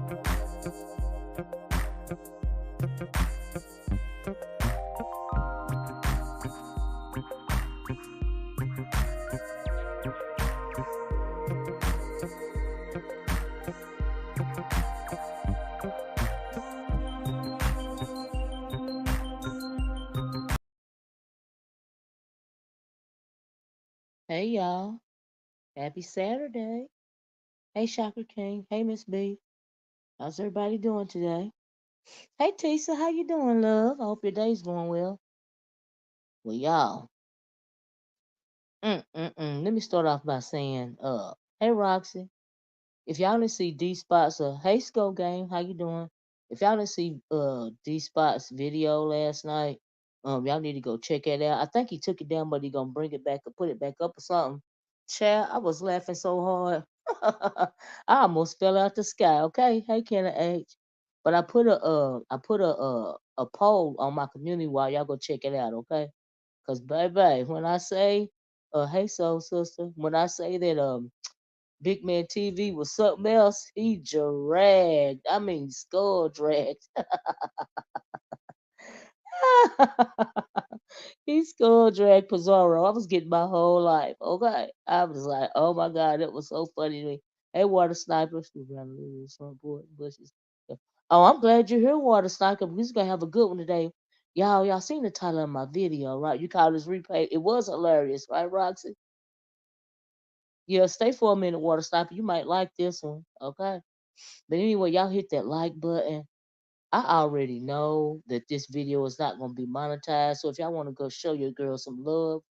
Hey y'all, happy Saturday. Hey Shocker King, hey Miss B. How's everybody doing today? Hey Tisa, how you doing, love? I hope your day's going well. Well, y'all, let me start off by saying, hey Roxy, if y'all didn't see D Spot's, hey Skull Game, how you doing? If y'all didn't see D Spot's video last night, y'all need to go check it out. I think he took it down, but he gonna bring it back or put it back up or something. Chad, I was laughing so hard. I almost fell out the sky. Okay, hey Kenna H. But I put a poll on my community wall. Y'all go check it out, okay? Cause baby, when I say hey soul sister, when I say that Big Man TV was something else, he dragged. I mean skull dragged. He skull dragged Pizarro. I was getting my whole life. Okay. I was like, oh my God, it was so funny to me. Hey, Water Sniper. Some bushes. Oh, I'm glad you're here, Water Sniper. We're going to have a good one today. Y'all seen the title of my video, right? You call this replay. It was hilarious, right, Roxy? Yeah, stay for a minute, Water Sniper. You might like this one, okay? But anyway, y'all hit that like button. I already know that this video is not going to be monetized. So if y'all want to go show your girl some love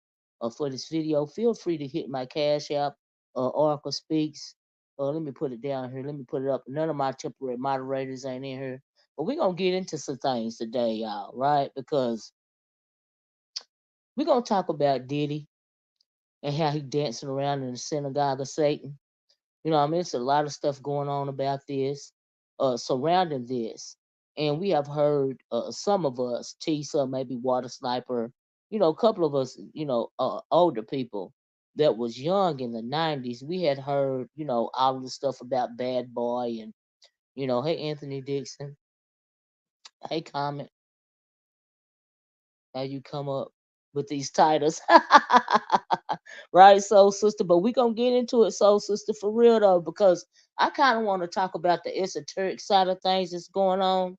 for this video, feel free to hit my Cash App, Oracle Speaks. Let me put it down here. Let me put it up. None of my temporary moderators ain't in here. But we're going to get into some things today, y'all, right? Because we're going to talk about Diddy and how he dancing around in the synagogue of Satan. You know, I mean, it's a lot of stuff going on about this, surrounding this. And we have heard some of us, Tisa, maybe Water Sniper, you know, a couple of us, you know, older people that was young in the 90s. We had heard, you know, all of the stuff about Bad Boy and, you know, hey, Anthony Dixon, hey, Comment, how you come up with these titles. Right, Soul Sister? But we going to get into it, Soul Sister, for real, though, because I kind of want to talk about the esoteric side of things that's going on.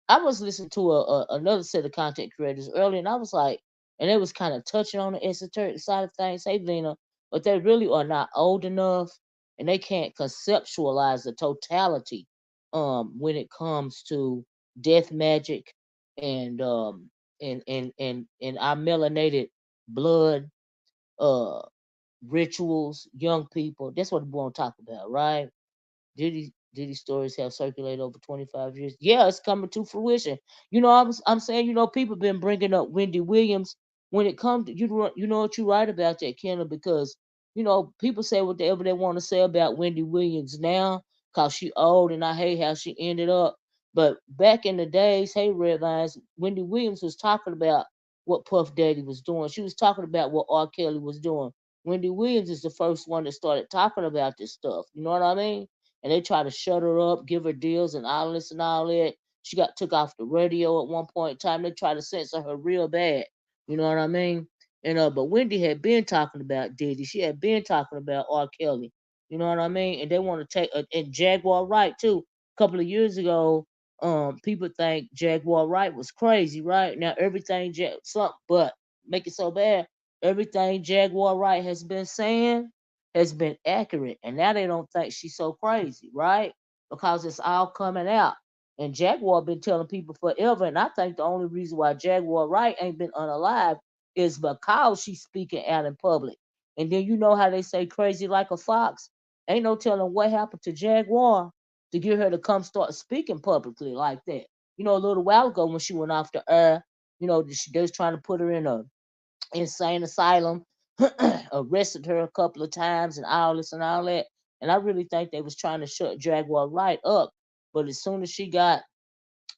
I was listening to another set of content creators earlier, and I was like, and they was kind of touching on the esoteric side of things. Hey, Lena, but they really are not old enough, and they can't conceptualize the totality when it comes to death magic and and our melanated blood uh rituals, young people. That's what we want to talk about, right? Diddy stories have circulated over 25 years. Yeah, it's coming to fruition. You know, I'm saying, you know, people been bringing up Wendy Williams when it comes to you know what you right about that, Kendall, because you know people say whatever they want to say about Wendy Williams now, cause she old and I hate how she ended up. But back in the days, hey Red Lines, Wendy Williams was talking about what Puff Daddy was doing. She was talking about what R. Kelly was doing. Wendy Williams is the first one that started talking about this stuff. You know what I mean? And they try to shut her up, give her deals and all this and all that. She got took off the radio at one point in time. They tried to censor her real bad. You know what I mean? And but Wendy had been talking about Diddy. She had been talking about R. Kelly. You know what I mean? And they want to take and Jaguar Wright too. A couple of years ago, people think Jaguar Wright was crazy, right? Now everything but make it so bad. Everything Jaguar Wright has been saying has been accurate, and now they don't think she's so crazy, right? Because it's all coming out. And Jaguar been telling people forever, and I think the only reason why Jaguar Wright ain't been unalive is because she's speaking out in public. And then you know how they say crazy like a fox. Ain't no telling what happened to Jaguar to get her to come start speaking publicly like that. You know, a little while ago when she went off the air, you know, they was trying to put her in a insane asylum, arrested her a couple of times and all this and all that. And I really think they was trying to shut Jaguar right up. But as soon as she got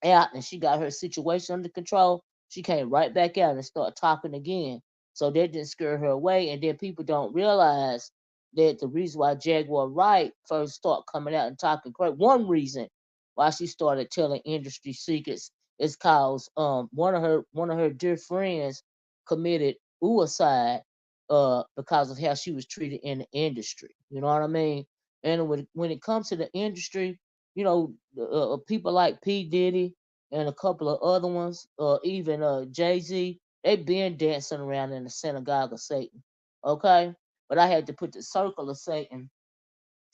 out and she got her situation under control, she came right back out and started talking again. So that didn't scare her away. And then people don't realize that the reason why Jaguar Wright first started coming out and talking crazy, one reason why she started telling industry secrets is cause one of her dear friends committed suicide because of how she was treated in the industry. You know what I mean? And when it comes to the industry, people like P Diddy and a couple of other ones, even Jay-Z, they been dancing around in the synagogue of Satan. Okay, but I had to put the circle of Satan.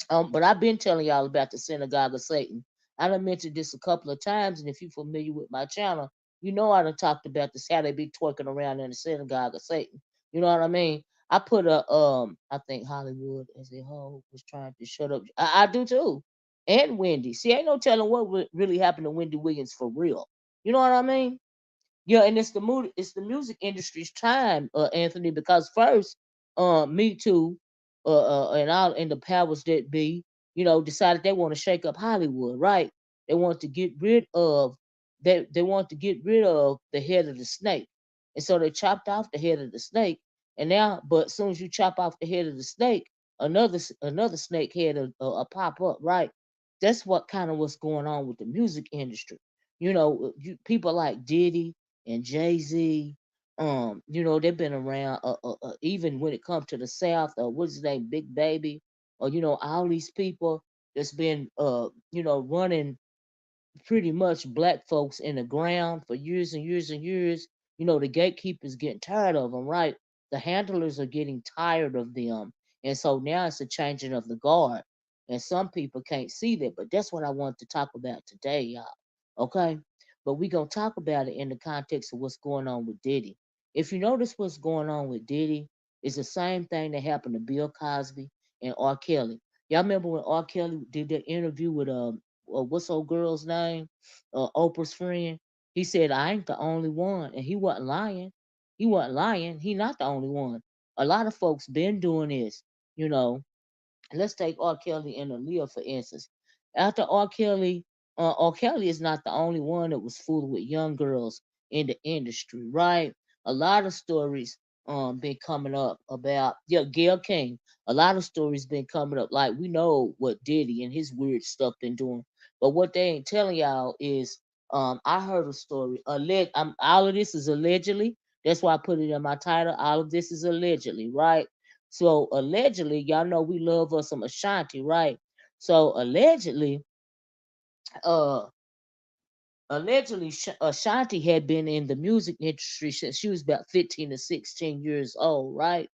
But I've been telling y'all about the synagogue of Satan. I done mentioned this a couple of times, and if you're familiar with my channel, you know I done talked about this, how they be twerking around in the synagogue of Satan. You know what I mean? I put I think Hollywood as a whole was trying to shut up. I do too. And Wendy. See, ain't no telling what really happened to Wendy Williams for real. You know what I mean? Yeah, and it's the music industry's time, Anthony, because first, Me Too, and the powers that be, decided they want to shake up Hollywood, right? They want to get rid of they want to get rid of the head of the snake, and so they chopped off the head of the snake, and now, but as soon as you chop off the head of the snake, another snake head will pop up, right? That's what kind of what's going on with the music industry. People like Diddy and Jay Z. They've been around. Even when it comes to the South, what's his name, Big Baby, or all these people that's been, running pretty much black folks in the ground for years and years and years. The gatekeepers getting tired of them, right? The handlers are getting tired of them. And so now it's a changing of the guard. And some people can't see that, but that's what I want to talk about today, y'all. Okay? But we're going to talk about it in the context of what's going on with Diddy. If you notice what's going on with Diddy, it's the same thing that happened to Bill Cosby and R. Kelly. Y'all remember when R. Kelly did that interview with what's old girl's name? Oprah's friend. He said, I ain't the only one. And he wasn't lying. He wasn't lying. He not the only one. A lot of folks been doing this, you know. Let's take R. Kelly and Aaliyah, for instance. After R. Kelly is not the only one that was fooling with young girls in the industry, right? A lot of stories been coming up about, yeah, Gail King. A lot of stories been coming up. Like, we know what Diddy and his weird stuff been doing, but what they ain't telling y'all is, I heard a story. All of this is allegedly. That's why I put it in my title. All of this is allegedly, right? So allegedly, y'all know we love us some Ashanti, right? So uh, allegedly, Ashanti had been in the music industry since she was about 15 to 16 years old, right?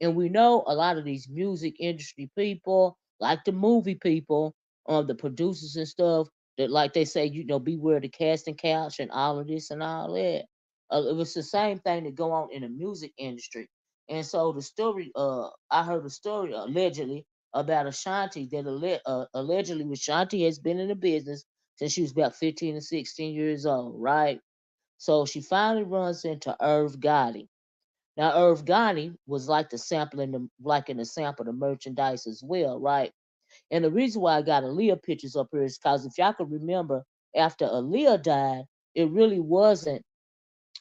And we know a lot of these music industry people, like the movie people, the producers and stuff, that like they say, beware the casting couch and all of this and all that. It was the same thing that go on in the music industry. And so the story, I heard a story allegedly about Ashanti that allegedly Ashanti has been in the business since she was about 15 to 16 years old, right? So she finally runs into Irv Gotti. Now, Irv Gotti was like the sample in the sample the merchandise as well, right? And the reason why I got Aaliyah pictures up here is because if y'all could remember, after Aaliyah died, it really wasn't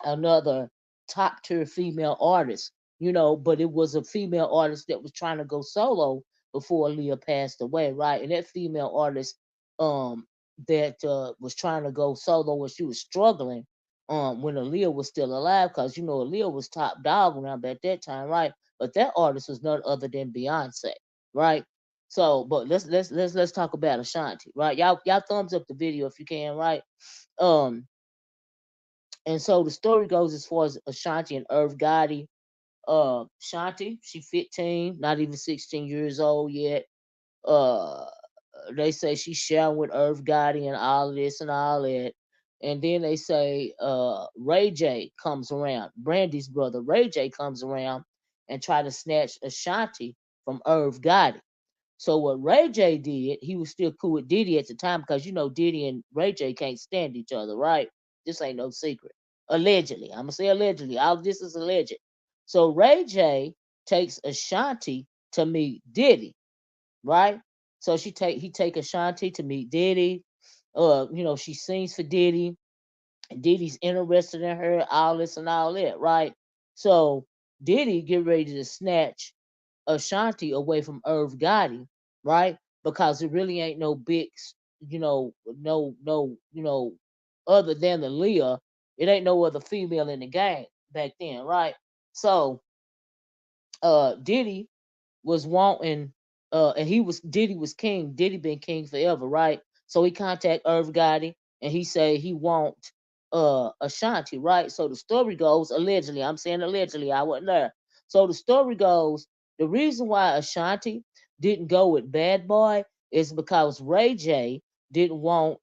another top tier female artist, but it was a female artist that was trying to go solo before Aaliyah passed away, right? And that female artist um that was trying to go solo when she was struggling when Aaliyah was still alive, because Aaliyah was top dog around at that time, right? But that artist was none other than Beyonce, right? So, but let's talk about Ashanti, right? Y'all thumbs up the video if you can, right? Um, and so the story goes as far as Ashanti and Irv Gotti. Shanti, she 15, not even 16 years old yet. Uh, they say she's sharing with Irv Gotti and all of this and all that. And then they say Ray J comes around. Brandy's brother Ray J comes around and try to snatch Ashanti from Irv Gotti. So what Ray J did, he was still cool with Diddy at the time, because Diddy and Ray J can't stand each other, right? This ain't no secret. Allegedly, I'm gonna say allegedly. All this is alleged. So Ray J takes Ashanti to meet Diddy, right? So he take Ashanti to meet Diddy. She sings for Diddy. Diddy's interested in her, all this and all that, right? So Diddy get ready to snatch Ashanti away from Irv Gotti, right? Because it really ain't no big other than the Leah. It ain't no other female in the game back then, right? So Diddy was wanting and Diddy was king. Diddy been king forever, right? So he contact Irv Gotti and he say he want Ashanti, right? So the story goes, allegedly, I'm saying allegedly, I wasn't there. So the story goes, the reason why Ashanti didn't go with Bad Boy is because Ray J didn't want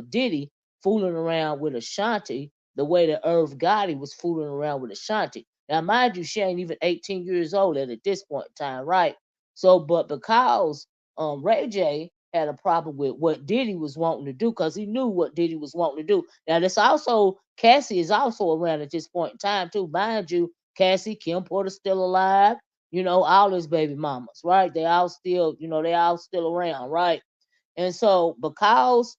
Diddy fooling around with Ashanti the way that Irv Gotti was fooling around with Ashanti. Now, mind you, she ain't even 18 years old at this point in time, right? So, but because Ray J had a problem with what Diddy was wanting to do, because he knew what Diddy was wanting to do. Now, this also, Cassie is also around at this point in time, too. Mind you, Cassie, Kim Porter's still alive, all his baby mamas, right? They all still around, right? And so, because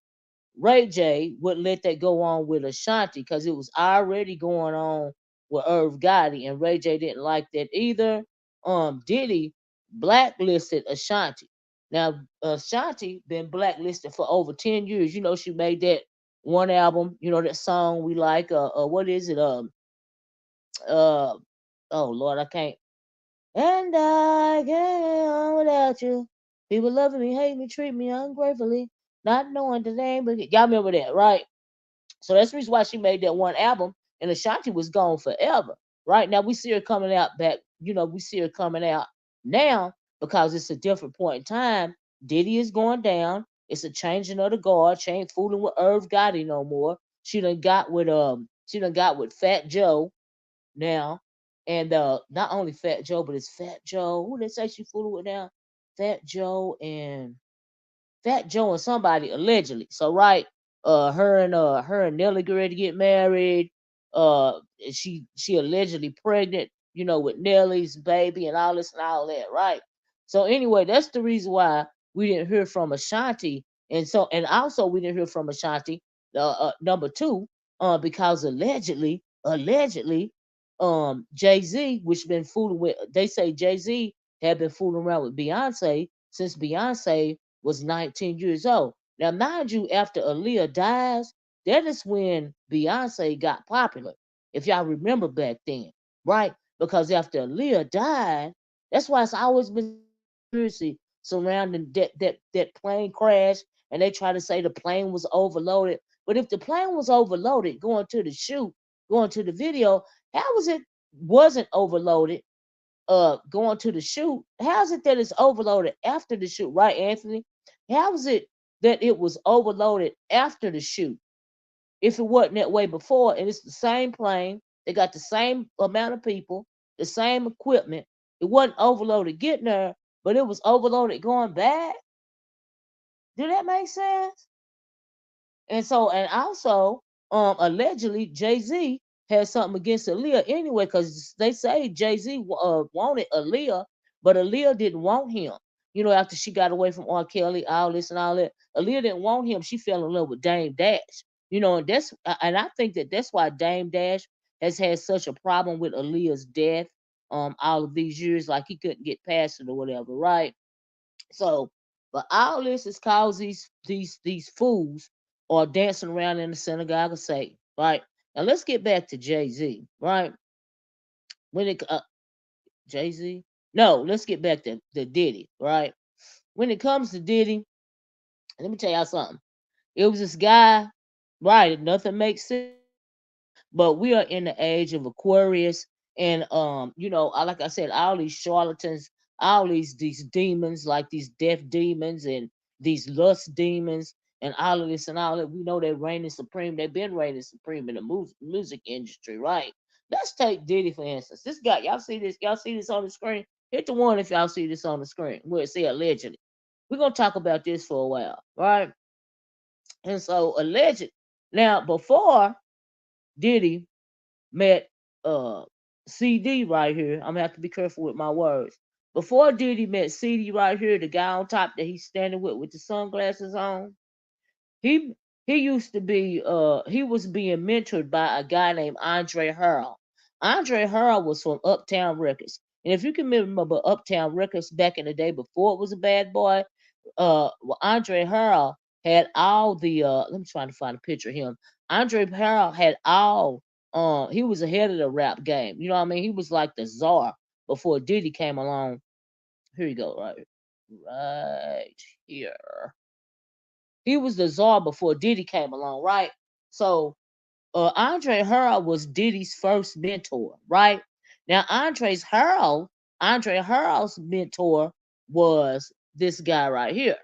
Ray J wouldn't let that go on with Ashanti because it was already going on with Irv Gotti, and Ray J didn't like that either. Diddy blacklisted Ashanti. Now Ashanti been blacklisted for over 10 years. She made that one album. That song we like. What is it? Uh, oh Lord, I can't. And I can't on without you. People loving me, hate me, treat me ungratefully, not knowing the name. But y'all remember that, right? So that's the reason why she made that one album, and Ashanti was gone forever. Right now, we see her coming out back. We see her coming out now because it's a different point in time. Diddy is going down. It's a changing of the guard. She ain't fooling with Irv Gotti no more. She done got with Fat Joe now, and not only Fat Joe, but it's Fat Joe. Who they say she fooling with now? Fat Joe and somebody allegedly. So right, her and Nelly get ready to get married. She allegedly pregnant, with Nelly's baby and all this and all that, right? So anyway, that's the reason why we didn't hear from Ashanti, and also we didn't hear from Ashanti. Number two, because allegedly, Jay Z, which been fooling with, they say Jay Z had been fooling around with Beyonce since Beyonce was 19 years old. Now, mind you, after Aaliyah dies, that is when Beyonce got popular. If y'all remember back then, right? Because after Aaliyah died, that's why it's always been so much conspiracy surrounding that plane crash, and they try to say the plane was overloaded. But if the plane was overloaded going to the video, how was it wasn't overloaded going to the shoot? How's it that it's overloaded after the shoot, right, Anthony? How is it that it was overloaded after the shoot if it wasn't that way before? And it's the same plane, they got the same amount of people, the same equipment. It wasn't overloaded getting there, but it was overloaded going back. Do that make sense? And also, allegedly Jay Z had something against Aaliyah anyway, because they say Jay Z wanted Aaliyah, but Aaliyah didn't want him. After she got away from R. Kelly, all this and all that, Aaliyah didn't want him. She fell in love with Dame Dash. And I think that that's why Dame Dash has had such a problem with Aaliyah's death. All of these years, like he couldn't get past it or whatever, right? So, but all this is cause these fools are dancing around in the synagogue of Satan, right? Now let's get back to Jay Z, right? When it Jay Z, no, let's get back to Diddy, right? When it comes to Diddy, let me tell y'all something. It was this guy, right? Nothing makes sense. But we are in the age of Aquarius, and like I said, all these charlatans, all these demons, like these death demons and these lust demons, and all of this and all that. We know they're reigning supreme. They've been reigning supreme in the music industry, right? Let's take Diddy for instance. This guy, y'all see this? Y'all see this on the screen? Hit the one if y'all see this on the screen. Where it say allegedly. We're gonna talk about this for a while, right? And so alleged. Now before Diddy met CD right here. I'm gonna have to be careful with my words. Before Diddy met CD right here, the guy on top that he's standing with the sunglasses on, he he used to be he was being mentored by a guy named Andre Harrell. Andre Harrell was from Uptown Records. And if you can remember Uptown Records back in the day before it was a bad boy, well, Andre Harrell had all the let me try to find a picture of him. Andre Harrell had all he was ahead of the rap game. You know what I mean? He was like the czar before Diddy came along. Here you go, right here. He was the czar before Diddy came along, right? So Andre Harrell was Diddy's first mentor, right? Now Andre Harrell's mentor was this guy right here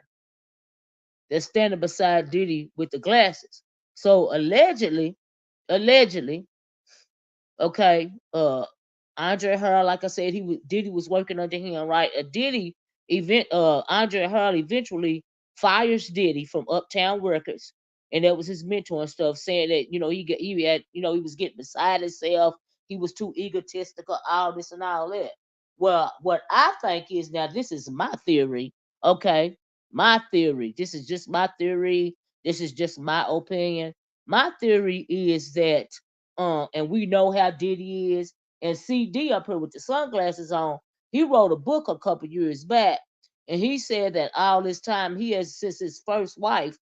that's standing beside Diddy with the glasses. So allegedly, okay, Andre Harrell, like I said, Diddy was working under him, right? Andre Harrell eventually fires Diddy from Uptown Records, and that was his mentor and stuff, saying that he had he was getting beside himself, he was too egotistical, all this and all that. Well, what I think is, now this is my theory, okay, my theory. This is just my theory. This is just my opinion. My theory is that and we know how Diddy is. And CD up here with the sunglasses on, he wrote a book a couple years back, and he said that all this time he has since his first wife,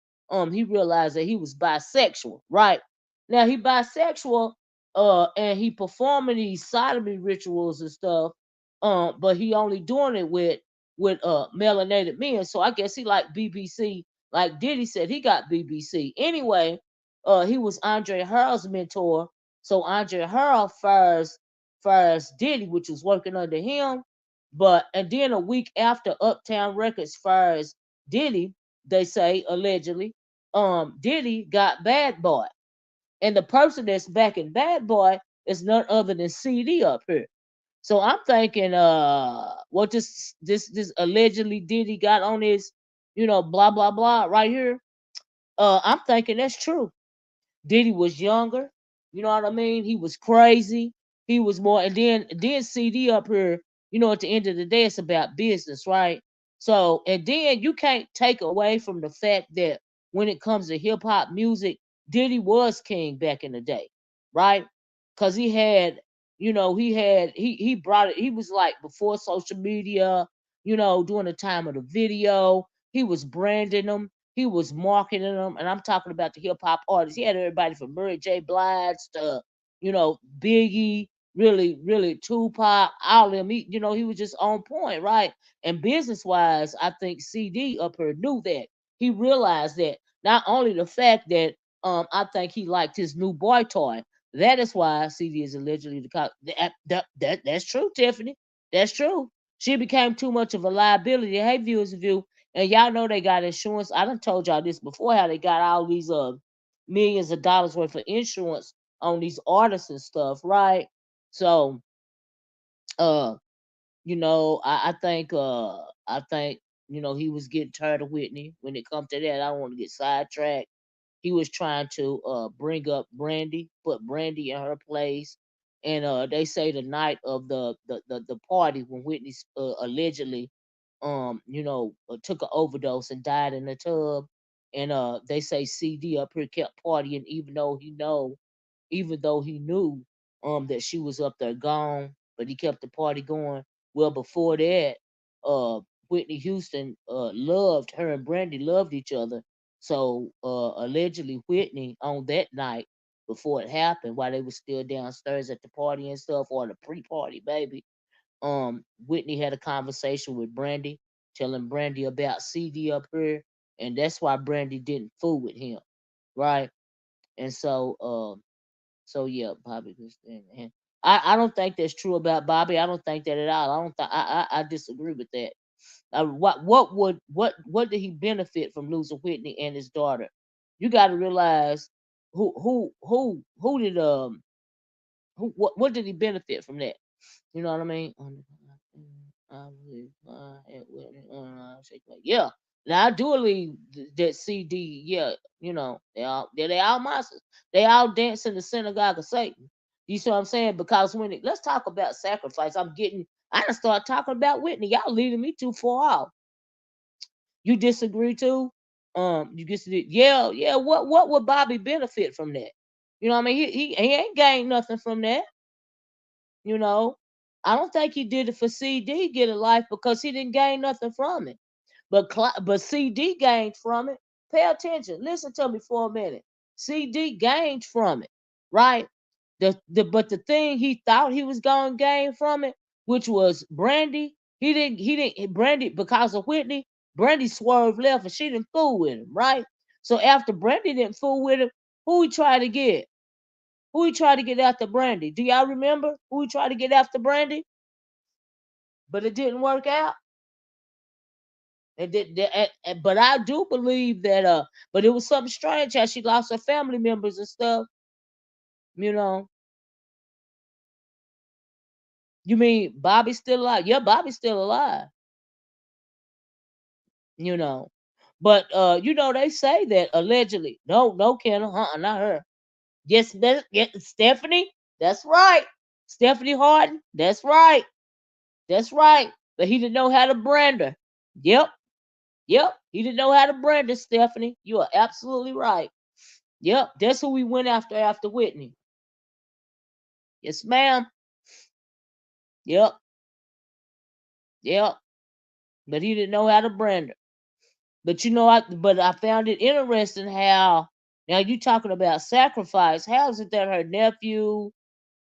he realized that he was bisexual, right? Now he bisexual, and he performing these sodomy rituals and stuff, but he only doing it with melanated men. So I guess he like BBC, like Diddy said he got BBC. Anyway, he was Andre Harrell's mentor, so Andre Harrell fires Diddy, which was working under him. But and then a week after Uptown Records fires Diddy, they say allegedly, Diddy got Bad Boy. And the person that's backing Bad Boy is none other than CD up here. So I'm thinking what this allegedly Diddy got on his, blah blah blah right here. I'm thinking that's true. Diddy was younger. You know what I mean? He was crazy. He was more, and then CD up here. At the end of the day, it's about business, right? So, and then you can't take away from the fact that when it comes to hip hop music, Diddy was king back in the day, right? Because he brought it. He was like before social media. During the time of the video, he was branding them, he was marketing them, and I'm talking about the hip hop artists. He had everybody from Mary J. Blige to, Biggie, really, really Tupac, all of them. He was just on point, right? And business wise, I think CD up here knew that. He realized that not only the fact that I think he liked his new boy toy. That is why CD is allegedly the cop. That's true, Tiffany. That's true. She became too much of a liability. Hey, viewers, view. And y'all know they got insurance. I done told y'all this before, how they got all these millions of dollars worth of insurance on these artists and stuff, right? So uh I think he was getting tired of Whitney. When it comes to that, I don't want to get sidetracked. He was trying to bring up Brandy, put Brandy in her place. And they say the night of the party when Whitney allegedly took an overdose and died in the tub. And they say CD up here kept partying even though he knew that she was up there gone, but he kept the party going. Well, before that, uh Whitney Houston loved her, and Brandy loved each other. So allegedly Whitney on that night before it happened, while they were still downstairs at the party and stuff, or the pre-party, baby, Whitney had a conversation with Brandy, telling Brandy about CD up here, and that's why Brandy didn't fool with him, right? And so yeah, Bobby was and I don't think that's true about Bobby. I don't think that at all. I don't think I disagree with that. What did he benefit from losing Whitney and his daughter? You got to realize who did what did he benefit from that? You know what I mean? Yeah. Now I do believe that CD, yeah, they all monsters. They all dance in the synagogue of Satan. You see what I'm saying? Because let's talk about sacrifice. I done start talking about Whitney. Y'all leading me too far off. You disagree too? You disagree? Yeah, yeah. What would Bobby benefit from that? You know what I mean? He ain't gained nothing from that. You know, I don't think he did it for CD get a life, because he didn't gain nothing from it. but CD gained from it. Pay attention. Listen to me for a minute. CD gained from it, right? But the thing he thought he was gonna gain from it, which was Brandy, he didn't Brandy because of Whitney. Brandy swerved left and she didn't fool with him, right? So after Brandy didn't fool with him, who he tried to get? Who he tried to get after Brandy? Do y'all remember who he tried to get after Brandy? But it didn't work out. But I do believe that but it was something strange how she lost her family members and stuff. You know, you mean Bobby's still alive? Yeah, Bobby's still alive. You know, but they say that allegedly. No, no, Kendall, not her. Yes, Stephanie. That's right, Stephanie Harden. That's right. That's right. But he didn't know how to brand her. Yep, yep. He didn't know how to brand her, Stephanie. You are absolutely right. Yep, that's who we went after Whitney. Yes, ma'am. Yep, yep. But he didn't know how to brand her. But I found it interesting how now you talking about sacrifice. How is it that her nephew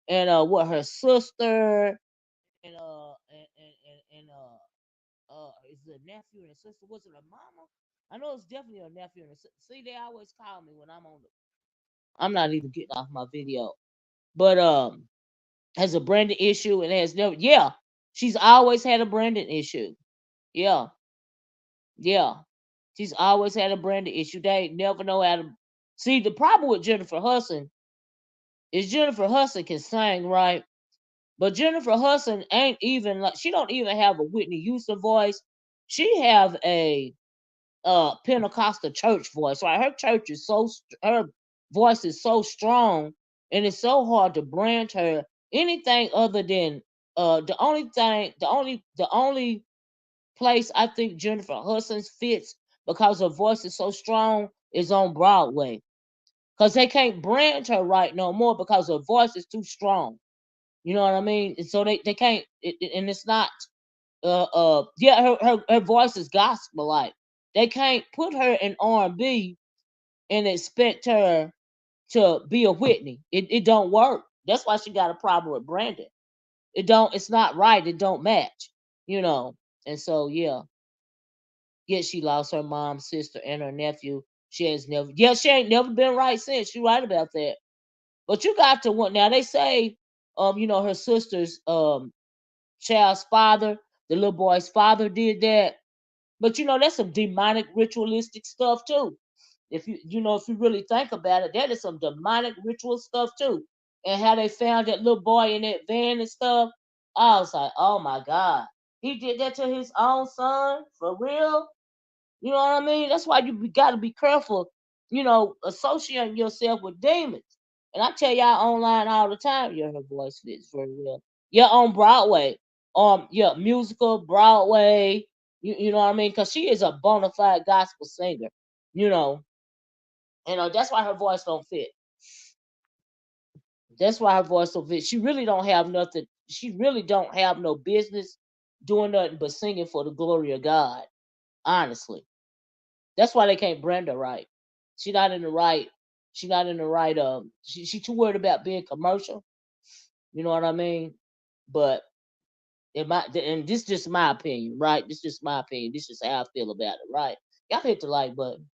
and what her sister and is the nephew and sister, was it a mama? I know it's definitely a nephew and a sister. See, they always call me when I'm not even getting off my video. But has a branding issue and has never, yeah, she's always had a branding issue. Yeah, yeah. She's always had a branding issue. They never know how to see. The problem with Jennifer Hudson is Jennifer Hudson can sing, right? But Jennifer Hudson ain't even like, she don't even have a Whitney Houston voice. She have a Pentecostal church voice. Right? Her church is her voice is so strong, and it's so hard to brand her anything other than the only place I think Jennifer Hudson fits because her voice is so strong is on Broadway. Because they can't brand her right no more because her voice is too strong. You know what I mean? And so they can't and it's not yeah, her voice is gospel like. They can't put her in R&B and expect her to be a Whitney. It don't work. That's why she got a problem with Brandon. It's not right. It don't match, you know. And so yeah, she lost her mom, sister, and her nephew. She ain't never been right since. She right about that. But you got to want now. They say, her sister's child's father, the little boy's father, did that. But that's some demonic ritualistic stuff too. If you really think about it, that is some demonic ritual stuff too. And how they found that little boy in that van and stuff. I was like, oh my God. He did that to his own son? For real? You know what I mean? That's why you got to be careful, associating yourself with demons. And I tell y'all online all the time, yeah, her voice fits very well. Yeah, on Broadway. Yeah, musical, Broadway. You know what I mean? Because she is a bona fide gospel singer. You know, that's why her voice don't fit. That's why her voice don't fit. She really don't have nothing. She really don't have no business doing nothing but singing for the glory of God. Honestly. That's why they can't brand her right. She not in the right. She not in the right. She too worried about being commercial. You know what I mean? But and this is just my opinion, right? This is just my opinion. This is how I feel about it, right? Y'all hit the like button.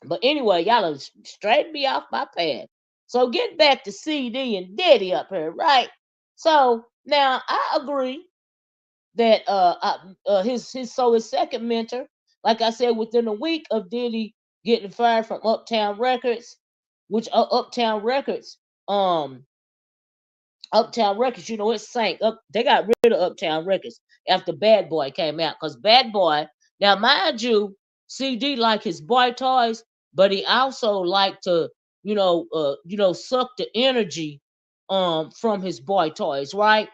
But anyway, y'all have straightened me off my path. So getting back to CD and Diddy up here, right? So now I agree that his second mentor, like I said, within a week of Diddy getting fired from Uptown Records, which um Uptown Records, it sank up. They got rid of Uptown Records after Bad Boy came out. Because Bad Boy, now mind you, CD like his boy toys, but he also liked to, suck the energy from his boy toys, right?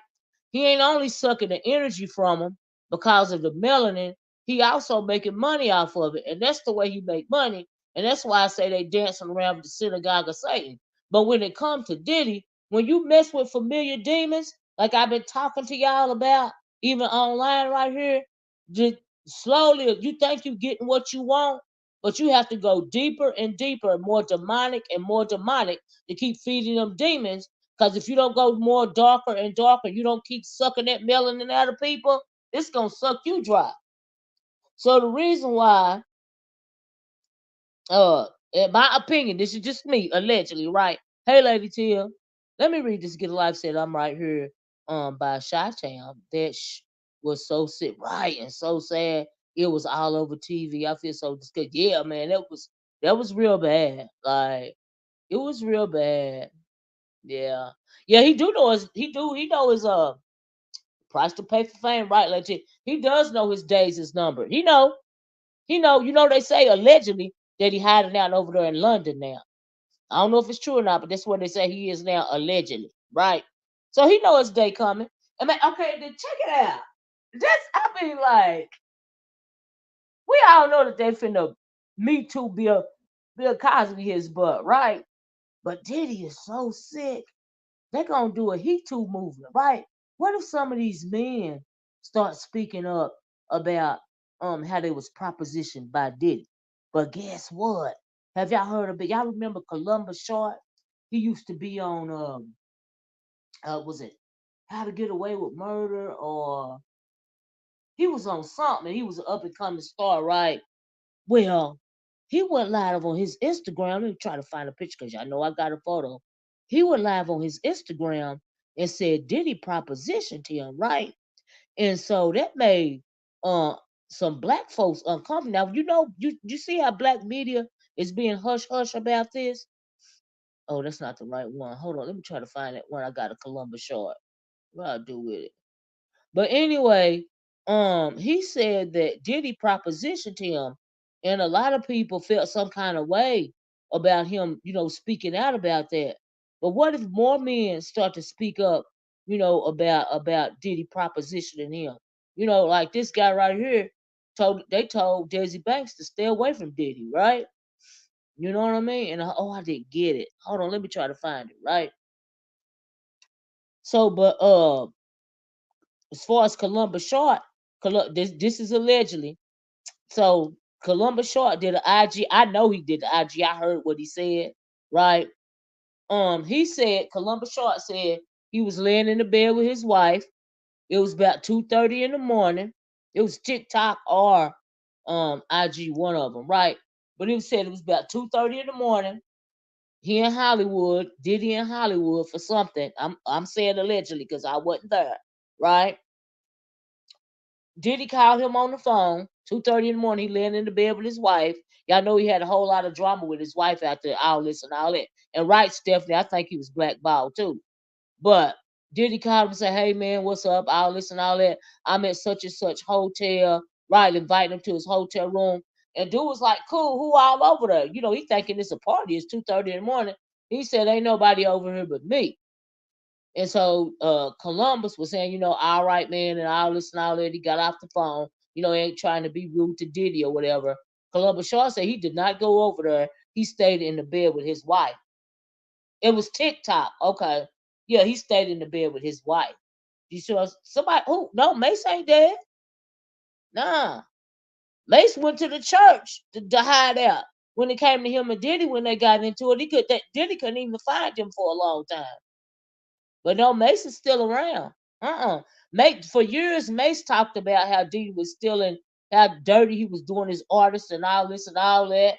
He ain't only sucking the energy from them because of the melanin, he also making money off of it. And that's the way he make money. And that's why I say they dancing around with the synagogue of Satan. But when it comes to Diddy, when you mess with familiar demons, like I've been talking to y'all about, even online right here, Slowly, you think you're getting what you want, but you have to go deeper and deeper, more demonic and more demonic to keep feeding them demons. Because if you don't go more darker and darker, you don't keep sucking that melanin out of people, it's gonna suck you dry. So the reason why, in my opinion, this is just me, allegedly, right? Hey, Lady Tia, let me read this. Get a Life said I'm right here, by Chi-Town. That was so sick, right, and so sad. It was all over TV. I feel so disgusted. Yeah, man, that was real bad. Like it was real bad. Yeah, yeah. He know his price to pay for fame, right? Like he does know his days is numbered. He know. They say allegedly that he hiding out over there in London now. I don't know if it's true or not, but that's where they say he is now, allegedly, right? So he know his day coming. And man, okay, then check it out. I mean, like, we all know that they finna Me Too Bill Cosby his butt, right? But Diddy is so sick. They're gonna do a He Too movement, right? What if some of these men start speaking up about how they was propositioned by Diddy? But guess what? Have y'all heard of it? Y'all remember Columbus Short? He used to be on was it How to Get Away with Murder, or he was on something. He was an up and coming star, right? Well, he went live on his Instagram. Let me try to find a picture because y'all know I got a photo. He went live on his Instagram and said Diddy propositioned him, right? And so that made uh some black folks uncomfortable. Now you see how black media is being hush hush about this. Oh, that's not the right one. Hold on, let me try to find that one. I got a Columbus short. What I do with it? But anyway, he said that Diddy propositioned him, and a lot of people felt some kind of way about him, speaking out about that. But what if more men start to speak up, about Diddy propositioning him? Like this guy right here told Desi Banks to stay away from Diddy, right? You know what I mean? And I didn't get it. Hold on, let me try to find it, right? So, but as far as Columbus Short, this is allegedly. So Columbus Short did an IG. I know he did the IG. I heard what he said, right? He said Columbus Short said he was laying in the bed with his wife. It was about 2:30 in the morning. It was TikTok or IG, one of them, right? But he said it was about 2:30 in the morning. He in Hollywood, Diddy in Hollywood for something. I'm saying allegedly because I wasn't there, right? Diddy called him on the phone, 2:30 in the morning. He laying in the bed with his wife. Y'all know he had a whole lot of drama with his wife after all this and all that. And right, Stephanie, I think he was blackballed too. But Diddy called him and said, "Hey man, what's up? All this and all that. I'm at such and such hotel." Right, inviting him to his hotel room. And dude was like, "Cool, who all over there?" He thinking it's a party. It's 2:30 in the morning. He said, "Ain't nobody over here but me." And so Columbus was saying, all right, man, and all this and all that. He got off the phone, he ain't trying to be rude to Diddy or whatever. Columbus Shaw said he did not go over there. He stayed in the bed with his wife. It was TikTok. Okay. Yeah, he stayed in the bed with his wife. You sure somebody who no, Mace ain't dead. Nah. Mace went to the church to hide out. When it came to him and Diddy, when they got into it, Diddy couldn't even find him for a long time. But no, Mace is still around. Mace, for years, Mace talked about how Diddy was stealing, how dirty he was doing his artists and all this and all that.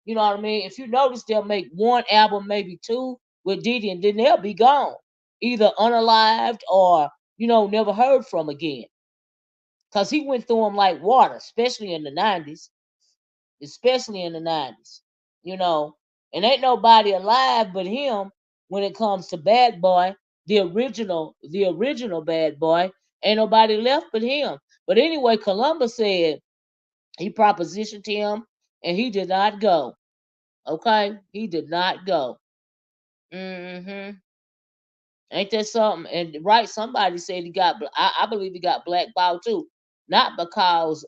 You know what I mean? If you notice, they'll make one album, maybe two, with Diddy, and then they'll be gone, either unalived or never heard from again. Cause he went through them like water, especially in the '90s, especially in the '90s. You know, and ain't nobody alive but him when it comes to Bad Boy, the original Bad Boy. Ain't nobody left but him. But anyway, Columbus said he propositioned him, and he did not go. Okay, he did not go. Hmm. Ain't that something? And right, somebody said he got. I believe he got blackballed too, not because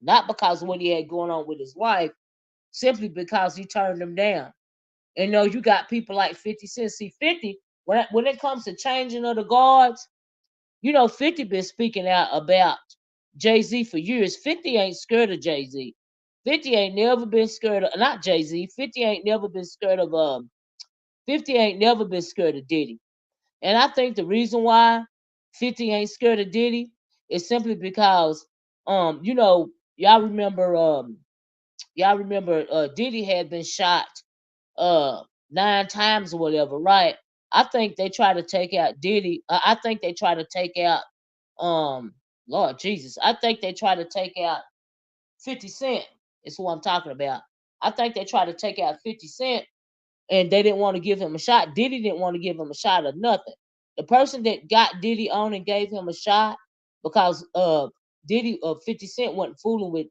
not because of what he had going on with his wife, simply because he turned them down. And you got people like 50 Cent. See, 50, when it comes to changing of the guards, 50 been speaking out about Jay-Z for years. 50 ain't scared of Jay-Z. 50 ain't never been scared of, not Jay-Z. 50 ain't never been scared of 50 ain't never been scared of Diddy. And I think the reason why 50 ain't scared of Diddy is simply because you know, y'all remember Diddy had been shot uh 9 times or whatever, right? I think they try to take out Diddy. I think they try to take out um Lord Jesus. I think they try to take out 50 Cent. Is who I'm talking about. I think they try to take out 50 Cent and they didn't want to give him a shot. Diddy didn't want to give him a shot or nothing. The person that got Diddy on and gave him a shot because Diddy 50 Cent wasn't fooling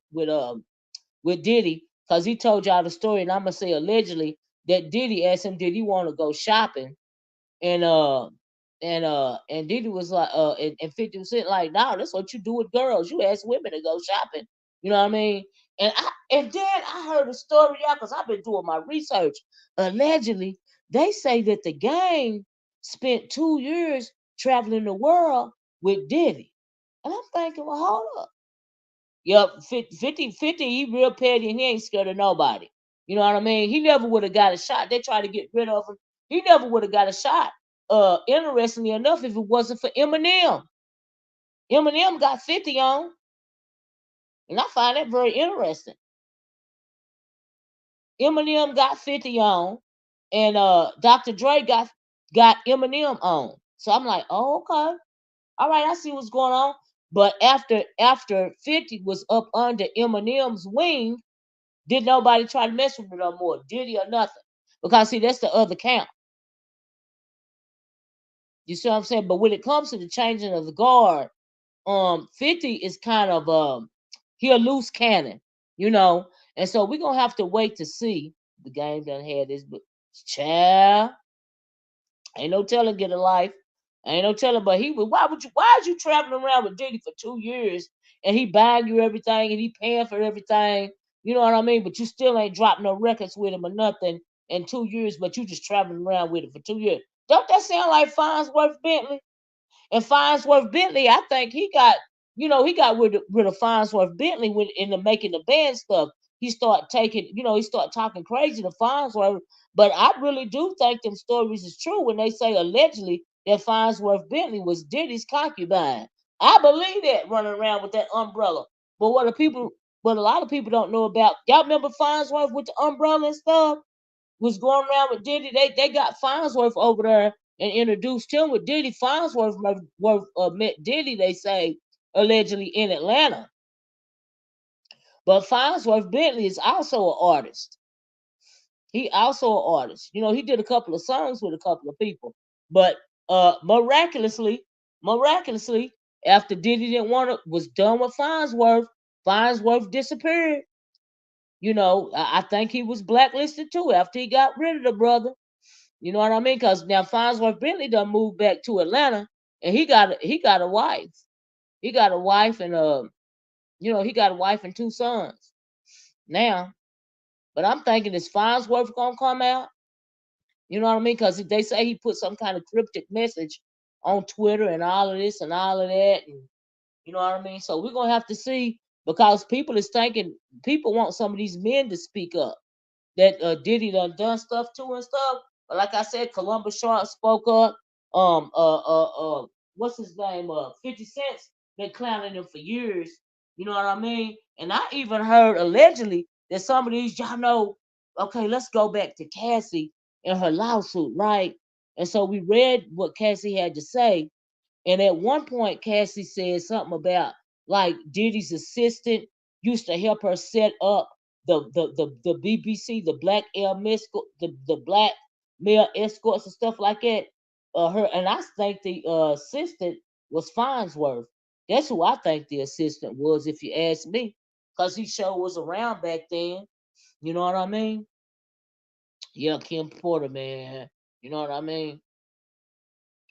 with Diddy because he told y'all the story, and I'm gonna say allegedly that Diddy asked him, did he want to go shopping? And and Diddy was like and 50 Cent like, no, that's what you do with girls. You ask women to go shopping. You know what I mean? And then I heard a story, y'all, because I've been doing my research. Allegedly, they say that the gang spent 2 years traveling the world with Diddy. And I'm thinking, well, hold up. Yep, 50, he real petty and he ain't scared of nobody. You know what I mean? He never would have got a shot. They tried to get rid of him. He never would have got a shot. Interestingly enough, if it wasn't for Eminem. Eminem got 50 on. And I find that very interesting. Eminem got 50 on. And Dr. Dre got Eminem on. So I'm like, oh, okay. All right, I see what's going on. But after 50 was up under Eminem's wing, did nobody try to mess with me no more? Did he or nothing? Because see, that's the other camp. You see what I'm saying? But when it comes to the changing of the guard, 50 is kind of he a loose cannon, you know. And so we're gonna have to wait to see. The game done had this, but child, ain't no telling get a life. Ain't no telling, but he was. Why is you traveling around with Diddy for 2 years and he buying you everything and he paying for everything? You know what I mean? But you still ain't dropped no records with him or nothing in 2 years, but you just traveling around with him for 2 years. Don't that sound like Farnsworth Bentley? And Farnsworth Bentley, I think he got, he got rid of Farnsworth Bentley when in the making the band stuff. He started taking, he started talking crazy to Farnsworth. But I really do think them stories is true when they say allegedly that Farnsworth Bentley was Diddy's concubine. I believe that running around with that umbrella. But what a lot of people don't know about, y'all remember Farnsworth with the umbrella and stuff? Was going around with Diddy. They got Farnsworth over there and introduced him with Diddy. Farnsworth met Diddy, they say, allegedly in Atlanta. But Farnsworth Bentley is also an artist. He also an artist. He did a couple of songs with a couple of people. But miraculously, after Diddy didn't want to, was done with Farnsworth disappeared. I think he was blacklisted too after he got rid of the brother. You know what I mean? Because now Farnsworth Bentley done moved back to Atlanta, and he got a wife. He got a wife, and he got a wife and 2 sons now. But I'm thinking, is Farnsworth gonna come out? You know what I mean? Because they say he put some kind of cryptic message on Twitter and all of this and all of that, and you know what I mean. So we're gonna have to see because people want some of these men to speak up that Diddy done stuff to and stuff. But like I said, Columbus Short spoke up. What's his name? 50 Cents been clowning him for years. You know what I mean? And I even heard allegedly that some of these, y'all know, okay, let's go back to Cassie and her lawsuit, right? And so we read what Cassie had to say. And at one point, Cassie said something about like Diddy's assistant used to help her set up the BBC, the black the black male escorts and stuff like that. Her and I think the assistant was Farnsworth. That's who I think the assistant was, if you ask me, because he sure was around back then. You know what I mean? Yeah, Kim Porter, man. You know what I mean?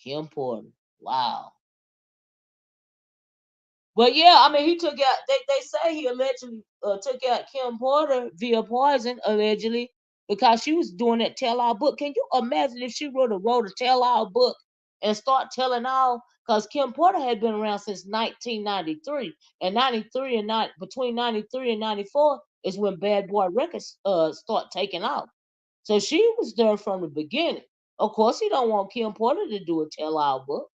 Kim Porter. Wow. But yeah, I mean, he took out. They say he allegedly took out Kim Porter via poison, allegedly, because she was doing that tell-all book. Can you imagine if she wrote a tell-all book and start telling all, because Kim Porter had been around since 1993, and 93 and not between 93 and 94 is when Bad Boy Records start taking off. So she was there from the beginning. Of course, he don't want Kim Porter to do a tell-all book.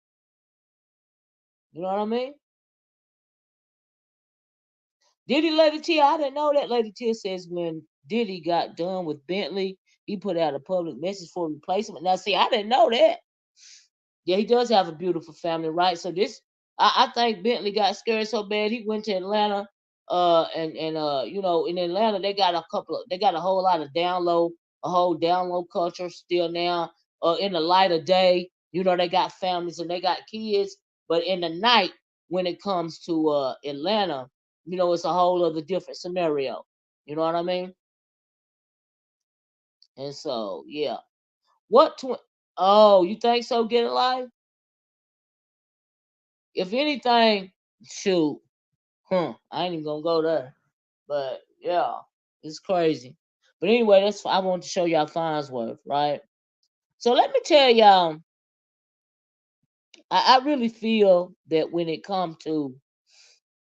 You know what I mean? Diddy Lady T, I didn't know that. Lady T says when Diddy got done with Bentley, he put out a public message for replacement. Now, see, I didn't know that. Yeah, he does have a beautiful family, right? So this, I think Bentley got scared so bad he went to Atlanta, and you know, in Atlanta they got they got a whole lot of a whole download culture still now. In the light of day, you know, they got families and they got kids, but in the night when it comes to Atlanta, you know, it's a whole other different scenario. You know what I mean? And so, yeah. What? Oh, you think so? Get it live? If anything, shoot, I ain't even gonna go there. But yeah, it's crazy. But anyway, that's I want to show y'all Farnsworth, right? So let me tell y'all, I really feel that when it comes to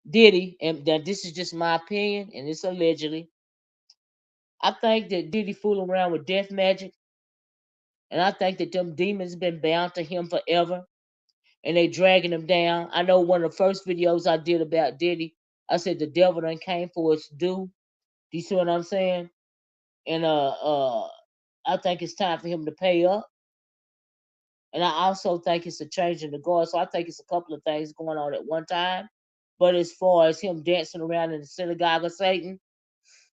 Diddy, and that this is just my opinion, and it's allegedly, I think that Diddy fooling around with death magic, and I think that them demons been bound to him forever, and they dragging him down. I know one of the first videos I did about Diddy, I said the devil done came for its due. Do you see what I'm saying? And I think it's time for him to pay up. And I also think it's a change in the guard. So I think it's a couple of things going on at one time. But as far as him dancing around in the synagogue of Satan,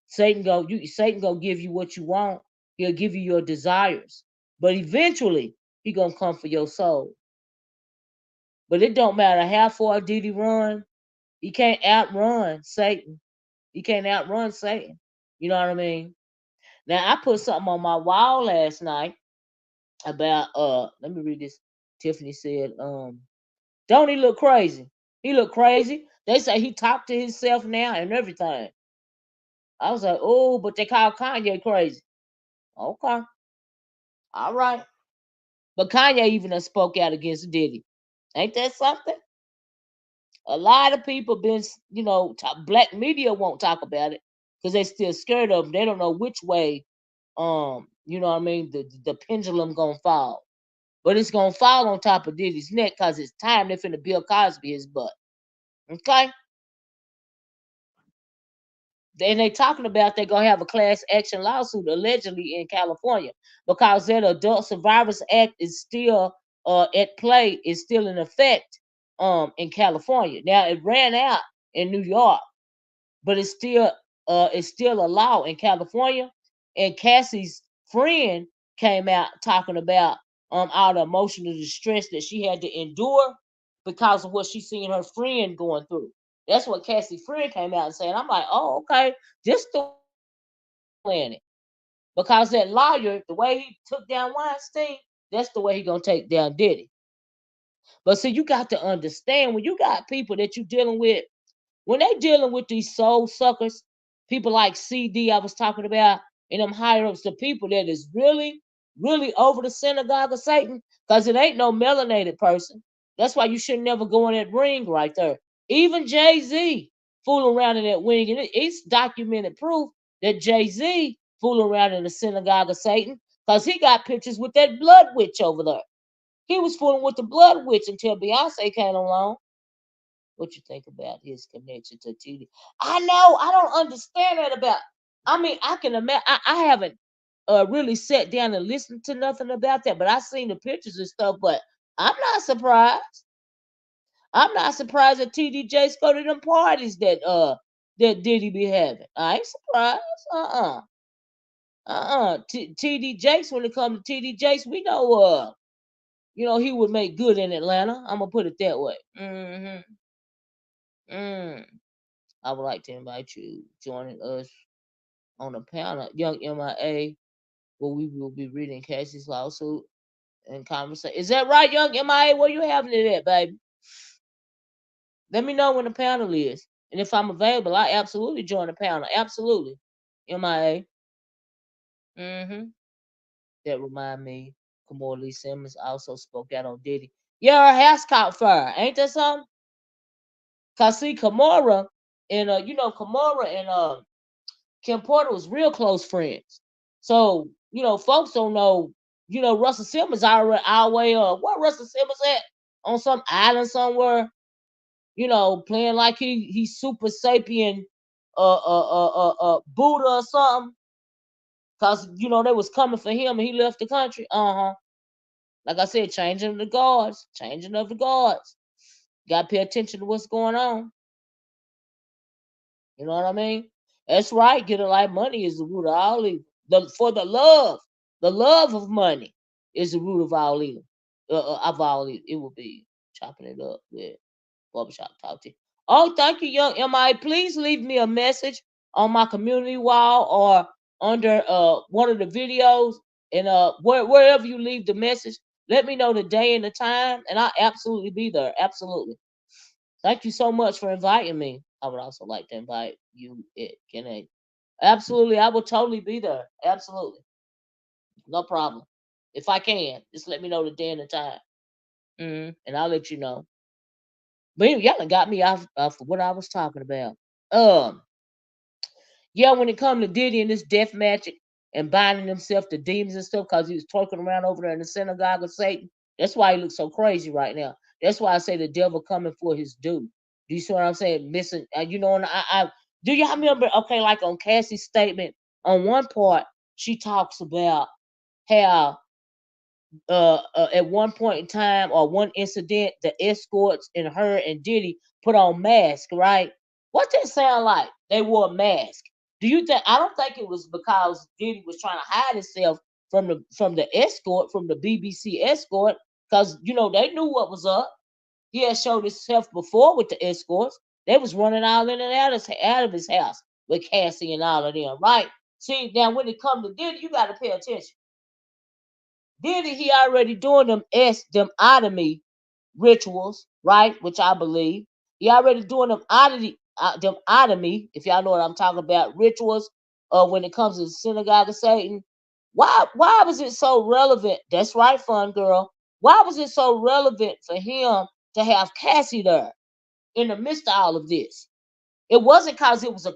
Satan gonna give you what you want. He'll give you your desires. But eventually he gonna come for your soul. But it don't matter how far Diddy run, he can't outrun Satan. He can't outrun Satan. You know what I mean? Now I put something on my wall last night about let me read this. Tiffany said, don't he look crazy? He look crazy. They say he talked to himself now and everything. I was like, oh, but they call Kanye crazy. Okay. All right. But Kanye even done spoke out against Diddy. Ain't that something? A lot of people been, you know, black media won't talk about it because they still scared of him. They don't know which way, you know what I mean, the pendulum gonna fall. But it's gonna fall on top of Diddy's neck because it's time they're finna Bill Cosby his butt. Okay? And they talking about they're gonna have a class action lawsuit allegedly in California because that Adult Survivors Act is still at play, is still in effect in California. Now it ran out in New York, but it's still a law in California. And Cassie's friend came out talking about all the emotional distress that she had to endure because of what she seen her friend going through. That's what Cassie's friend came out and said. I'm like, oh, okay, this the planet. Because that lawyer, the way he took down Weinstein, that's the way he gonna take down Diddy. But see, you got to understand when you got people that you dealing with, when they dealing with these soul suckers, people like CD I was talking about, and them higher ups, the people that is really, really over the synagogue of Satan, because it ain't no melanated person. That's why you should never go in that ring right there. Even Jay-Z fooling around in that ring, and it's documented proof that Jay-Z fooling around in the synagogue of Satan, because he got pictures with that blood witch over there. He was fooling with the blood witch until Beyonce came along. What you think about his connection to TD? I know I don't understand that about. I mean, I can imagine. I haven't really sat down and listened to nothing about that, but I seen the pictures and stuff. But I'm not surprised. I'm not surprised that TD go to them parties that Diddy be having. I ain't surprised. TD Jakes, when it comes to TD Jakes, we know you know, he would make good in Atlanta. I'm gonna put it that way. Mm. I would like to invite you joining us on a panel, Young MIA, where we will be reading Cassie's lawsuit and conversation. Is that right, Young MIA? Where you having it at, baby? Let me know when the panel is. And if I'm available, I absolutely join the panel. Absolutely. MIA. Mm-hmm. That remind me, Kamora Lee Simmons also spoke out on Diddy. Yeah, her house caught fire. Ain't that something? Cause see, Kamora and Kamora and Kim Porter was real close friends. So, folks don't know, Russell Simmons already our way where Russell Simmons at? On some island somewhere, playing like he's super sapien Buddha or something. Cause they was coming for him and he left the country. Like I said, changing of the guards. Gotta pay attention to what's going on. You know what I mean? That's right. Getting like money is the root of all evil. For the love of money is the root of all evil. Of all evil. It will be chopping it up with barbershop talk to you. Oh, thank you, young MI. Please leave me a message on my community wall or under one of the videos, and wherever you leave the message, let me know the day and the time, and I'll absolutely be there. Absolutely. Thank you so much for inviting me. I would also like to invite you, Kenny. Absolutely, I will totally be there. Absolutely, no problem. If I can, just let me know the day and the time, and I'll let you know. But anyway, y'all done got me off of what I was talking about. Um, yeah, when it come to Diddy and this death magic and binding himself to demons and stuff, because he was twerking around over there in the synagogue of Satan. That's why he looks so crazy right now. That's why I say the devil coming for his due. Do you see what I'm saying? Missing, and I do y'all remember? Okay, like on Cassie's statement, on one part, she talks about how at one point in time or one incident, the escorts and her and Diddy put on masks, right? What that sound like? They wore a mask. Do you think? I don't think it was because Diddy was trying to hide himself from the escort, from the BBC escort, because they knew what was up. He had showed himself before with the escorts. They was running all in and out of his house with Cassie and all of them, right? See, now when it comes to Diddy, you got to pay attention. Diddy, he already doing them otomy rituals, right? Which I believe he already doing them otomy. If y'all know what I'm talking about, rituals. When it comes to the synagogue of Satan, why was it so relevant? That's right, fun girl. Why was it so relevant for him to have Cassie there in the midst of all of this? It wasn't because it was a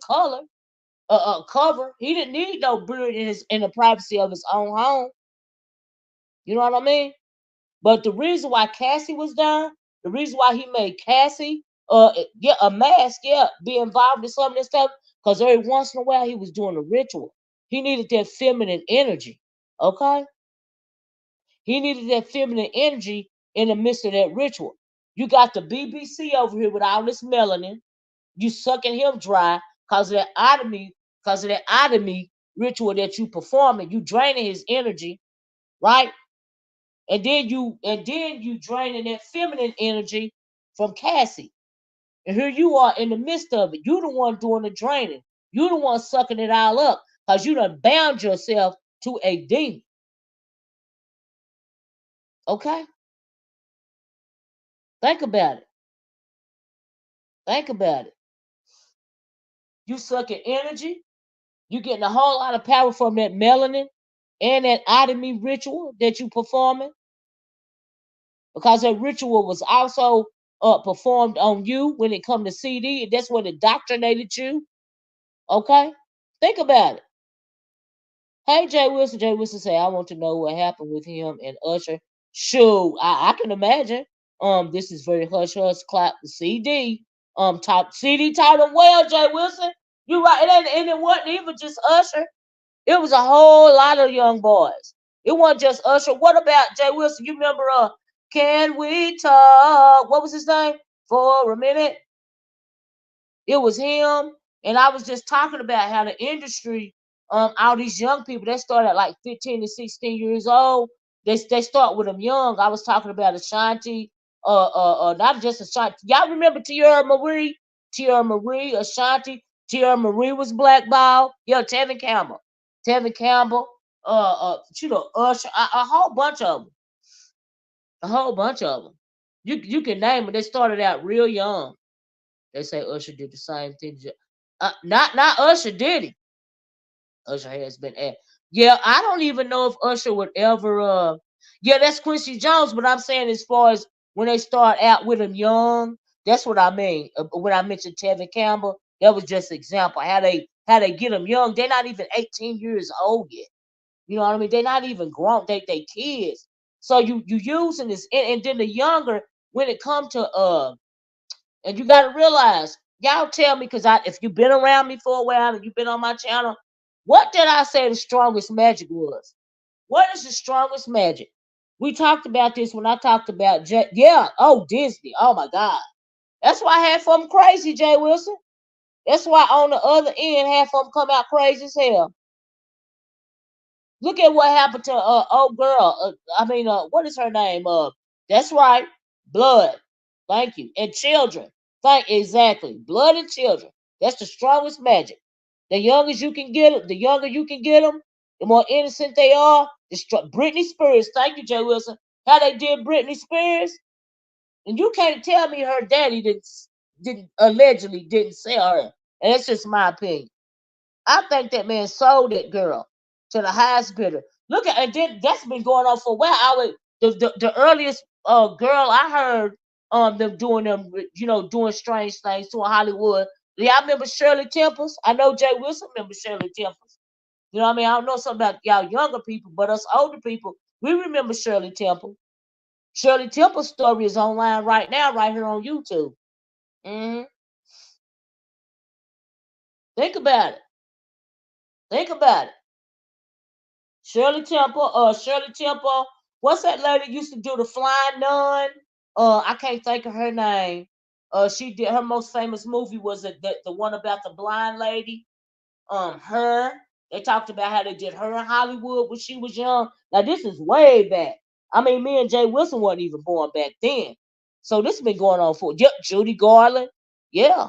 cover. He didn't need no beard in the privacy of his own home. You know what I mean? But the reason why Cassie was there, the reason why he made Cassie get a mask, be involved in some of this stuff, because every once in a while he was doing a ritual. He needed that feminine energy. Okay? He needed that feminine energy in the midst of that ritual. You got the BBC over here with all this melanin. You sucking him dry because of that otomy ritual that you performing. You draining his energy, right? And then you draining that feminine energy from Cassie. And here you are in the midst of it. You the one doing the draining. You the one sucking it all up because you done bound yourself to a demon. Okay? Think about it. Think about it. You sucking energy. You getting a whole lot of power from that melanin and that otomy ritual that you performing. Because that ritual was also performed on you when it come to CD. And that's what indoctrinated you. Okay? Think about it. Hey, Jay Wilson. Jay Wilson say, I want to know what happened with him and Usher. Shoot, I can imagine. This is very hush hush clap the CD. Top CD taught him well, Jay Wilson. You right. And it wasn't even just Usher. It was a whole lot of young boys. It wasn't just Usher. What about Jay Wilson? You remember Can We Talk? What was his name? For a minute. It was him, and I was just talking about how the industry, all these young people, they start at like 15 to 16 years old. They start with them young. I was talking about Ashanti, not just Ashanti. Y'all remember Tierra Marie? Tierra Marie, Ashanti. Tierra Marie was blackballed. Yeah, Tevin Campbell, Usher, a whole bunch of them, a whole bunch of them. You can name them. They started out real young. They say Usher did the same thing. Not Usher, Diddy. Usher has been at. Yeah, I don't even know if Usher would ever. Yeah, that's Quincy Jones. But I'm saying as far as when they start out with them young. That's what I mean. When I mentioned Tevin Campbell, that was just an example. How they get them young. They're not even 18 years old yet. You know what I mean? They're not even grown. They kids. So you using this, and then the younger, when it comes to and you got to realize, y'all tell me, because if you've been around me for a while and you've been on my channel, what did I say the strongest magic was? What is the strongest magic? We talked about this when I talked about Disney. Oh my God. That's why half of them crazy, Jay Wilson. That's why on the other end, half of them come out crazy as hell. Look at what happened to old girl. What is her name? That's right, blood. Thank you. And children. Exactly. Blood and children. That's the strongest magic. The younger you can get them, the younger you can get them, the more innocent they are. Britney Spears. Thank you, Jay Wilson. How they did Britney Spears, and you can't tell me her daddy didn't allegedly didn't sell her. And that's just my opinion. I think that man sold that girl to the highest bidder. Look at, and then that's been going on for a while. The earliest girl I heard them doing doing strange things to Hollywood. Yeah, I remember Shirley Temples. I know Jay Wilson remember Shirley Temples. You know what I mean? I don't know something about y'all younger people, but us older people, we remember Shirley Temple. Shirley Temple's story is online right now, right here on YouTube. hmm Think about it. Think about it. Shirley Temple. What's that lady used to do the flying nun? I can't think of her name. She did her most famous movie was the one about the blind lady. Her. They talked about how they did her in Hollywood when she was young. Now this is way back. I mean, me and Jay Wilson wasn't even born back then. So this has been going on for Judy Garland. Yeah,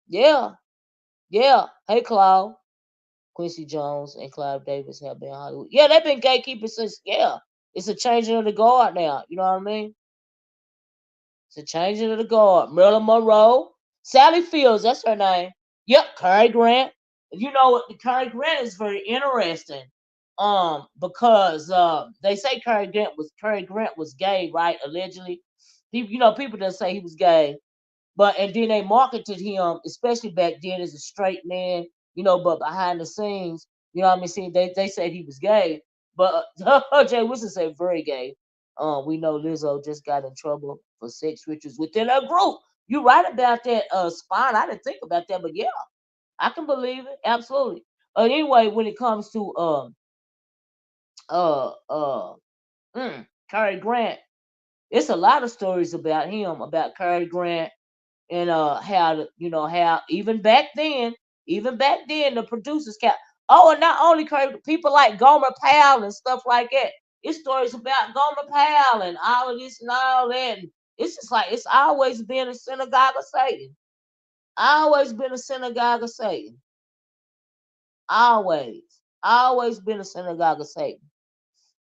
yeah, yeah. Hey, Claude. Quincy Jones and Clive Davis have been in Hollywood. Yeah, they've been gatekeepers since, it's a changing of the guard now. You know what I mean? It's a changing of the guard. Marilyn Monroe, Sally Fields, that's her name. Yep, Cary Grant. You know what? The Cary Grant is very interesting. Because they say Cary Grant was gay, right? Allegedly. People that say he was gay. And then they marketed him, especially back then, as a straight man, but behind the scenes, you know what I mean? See, they said he was gay, but Jay Wilson said very gay. We know Lizzo just got in trouble for sex rituals within her group. You're right about that, Spine. I didn't think about that, but yeah, I can believe it. Absolutely. Anyway, when it comes to uh uh Cary Grant, it's a lot of stories about him, about Cary Grant, and how even back then the producers kept, and not only people like Gomer Pyle and stuff like that. It's stories about Gomer Pyle and all of this and all that. And it's just like it's always been a synagogue of Satan. Always been a synagogue of Satan. Always been a synagogue of Satan.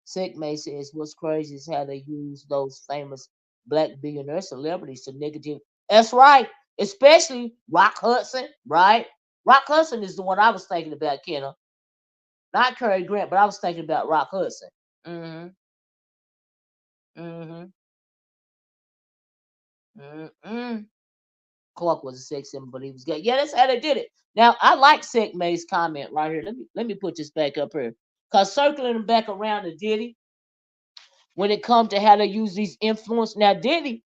Sick May says, what's crazy is how they use those famous black billionaire celebrities to negative. That's right. Especially Rock Hudson, right? Rock Hudson is the one I was thinking about, Kenna. Not Cary Grant, but I was thinking about Rock Hudson. Mm-hmm. Mm-hmm. Mm-hmm. Clark was a sex symbol, but he was gay. Yeah, that's how they did it. Now I like Sick May's comment right here. Let me put this back up here. Cause circling them back around to Diddy, when it comes to how they use these influence. Now, Diddy,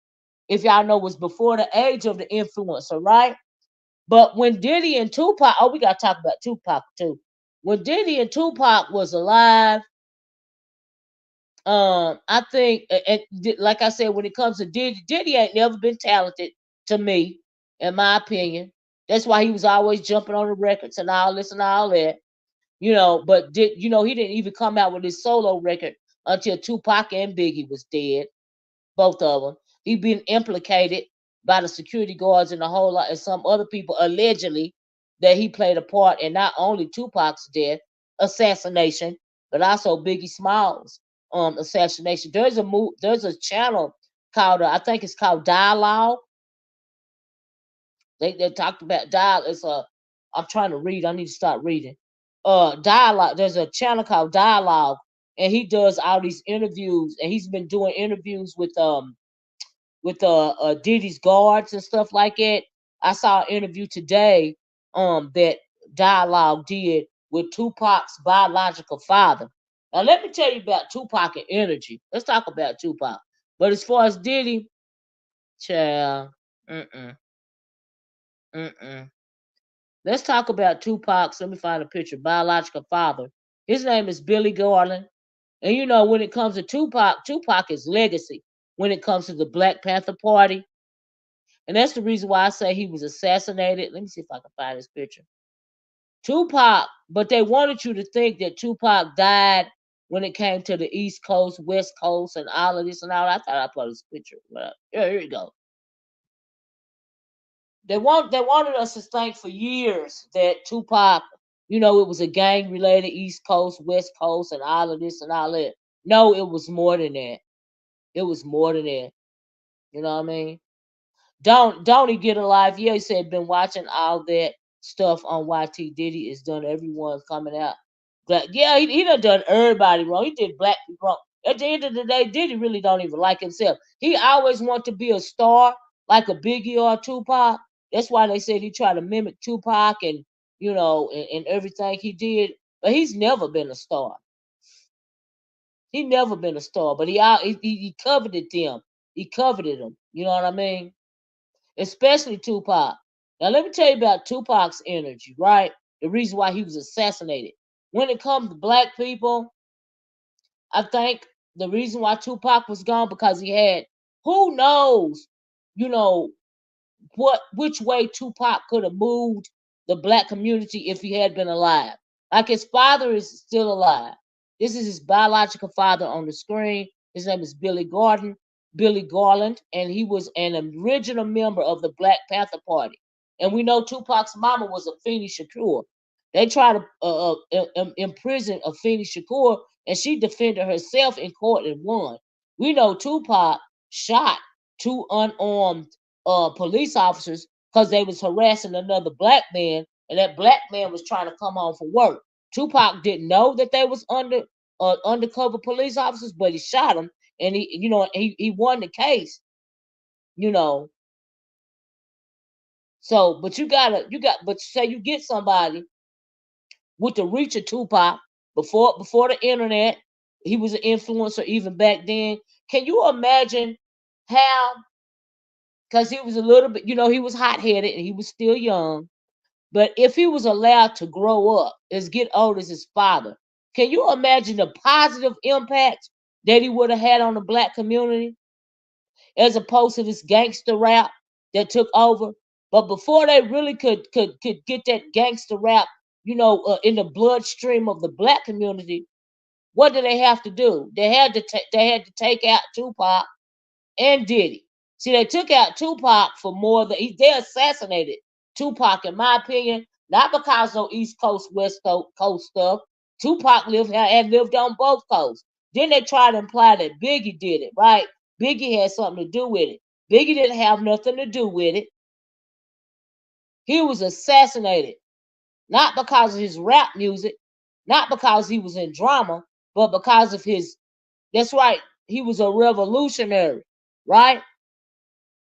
if y'all know, was before the age of the influencer, right? But when Diddy and Tupac, we gotta talk about Tupac too. When Diddy and Tupac was alive, I think, like I said, when it comes to Diddy ain't never been talented to me, in my opinion. That's why he was always jumping on the records and all this and all that. But he didn't even come out with his solo record until Tupac and Biggie was dead, both of them. He been implicated by the security guards and a whole lot, and some other people allegedly that he played a part in not only Tupac's death, assassination, but also Biggie Smalls assassination. There's a channel called I think it's called Dialogue. They talked about dialogue. I'm trying to read. I need to start reading. Dialogue. There's a channel called Dialogue and he does all these interviews, and he's been doing interviews with Diddy's guards and stuff like that. I saw an interview today that Dialogue did with Tupac's biological father. Now let me tell you about Tupac and energy. Let's talk about Tupac. But as far as Diddy, child, mm-mm, mm-mm. Let's talk about Tupac's. Let me find a picture. Biological father. His name is Billy Garland. And you know, when it comes to Tupac, Tupac is legacy when it comes to the Black Panther Party. And that's the reason why I say he was assassinated. Let me see if I can find this picture. Tupac, but they wanted you to think that Tupac died when it came to the East Coast, West Coast, and all of this and all. I thought I put this picture. Well, here you go. They wanted us to think for years that Tupac, you know, it was a gang related East Coast, West Coast, and all of this and all that. No, it was more than that. It was more than that. You know what I mean? Don't he get a life? Yeah, he said been watching all that stuff on YT. Diddy is done. Everyone's coming out. But yeah, he done everybody wrong. He did black people wrong. At the end of the day, Diddy really don't even like himself. He always want to be a star, like a Biggie or a Tupac. That's why they said he tried to mimic Tupac and you know and everything he did. But he's never been a star. He never been a star. But he coveted them. He coveted them. You know what I mean? Especially Tupac. Now, let me tell you about Tupac's energy, right? The reason why he was assassinated. When it comes to black people, I think the reason why Tupac was gone because he had, who knows, you know, which way Tupac could have moved the black community if he had been alive. Like his father is still alive. This is his biological father on the screen. His name is Billy Garland, and he was an original member of the Black Panther Party. And we know Tupac's mama was Afeni Shakur. They tried to imprison Afeni Shakur, and she defended herself in court and won. We know Tupac shot two unarmed police officers because they was harassing another black man, and that black man was trying to come home from work. Tupac didn't know that they was undercover police officers, but he shot them, and he won the case, you know. So, but but say you get somebody with the reach of Tupac before the internet, he was an influencer even back then. Can you imagine how? Because he was a little bit, he was hot headed and he was still young. But if he was allowed to grow up, get old as his father, can you imagine the positive impact that he would have had on the black community as opposed to this gangster rap that took over? But before they really could get that gangster rap, in the bloodstream of the black community, what did they have to do? They had to take out Tupac and Diddy. See, they took out Tupac for more than they assassinated Tupac, in my opinion, not because of East Coast, West Coast stuff. Tupac had lived on both coasts. Then they tried to imply that Biggie did it, right? Biggie had something to do with it. Biggie didn't have nothing to do with it. He was assassinated, not because of his rap music, not because he was in drama, but because of his, that's right, he was a revolutionary, right?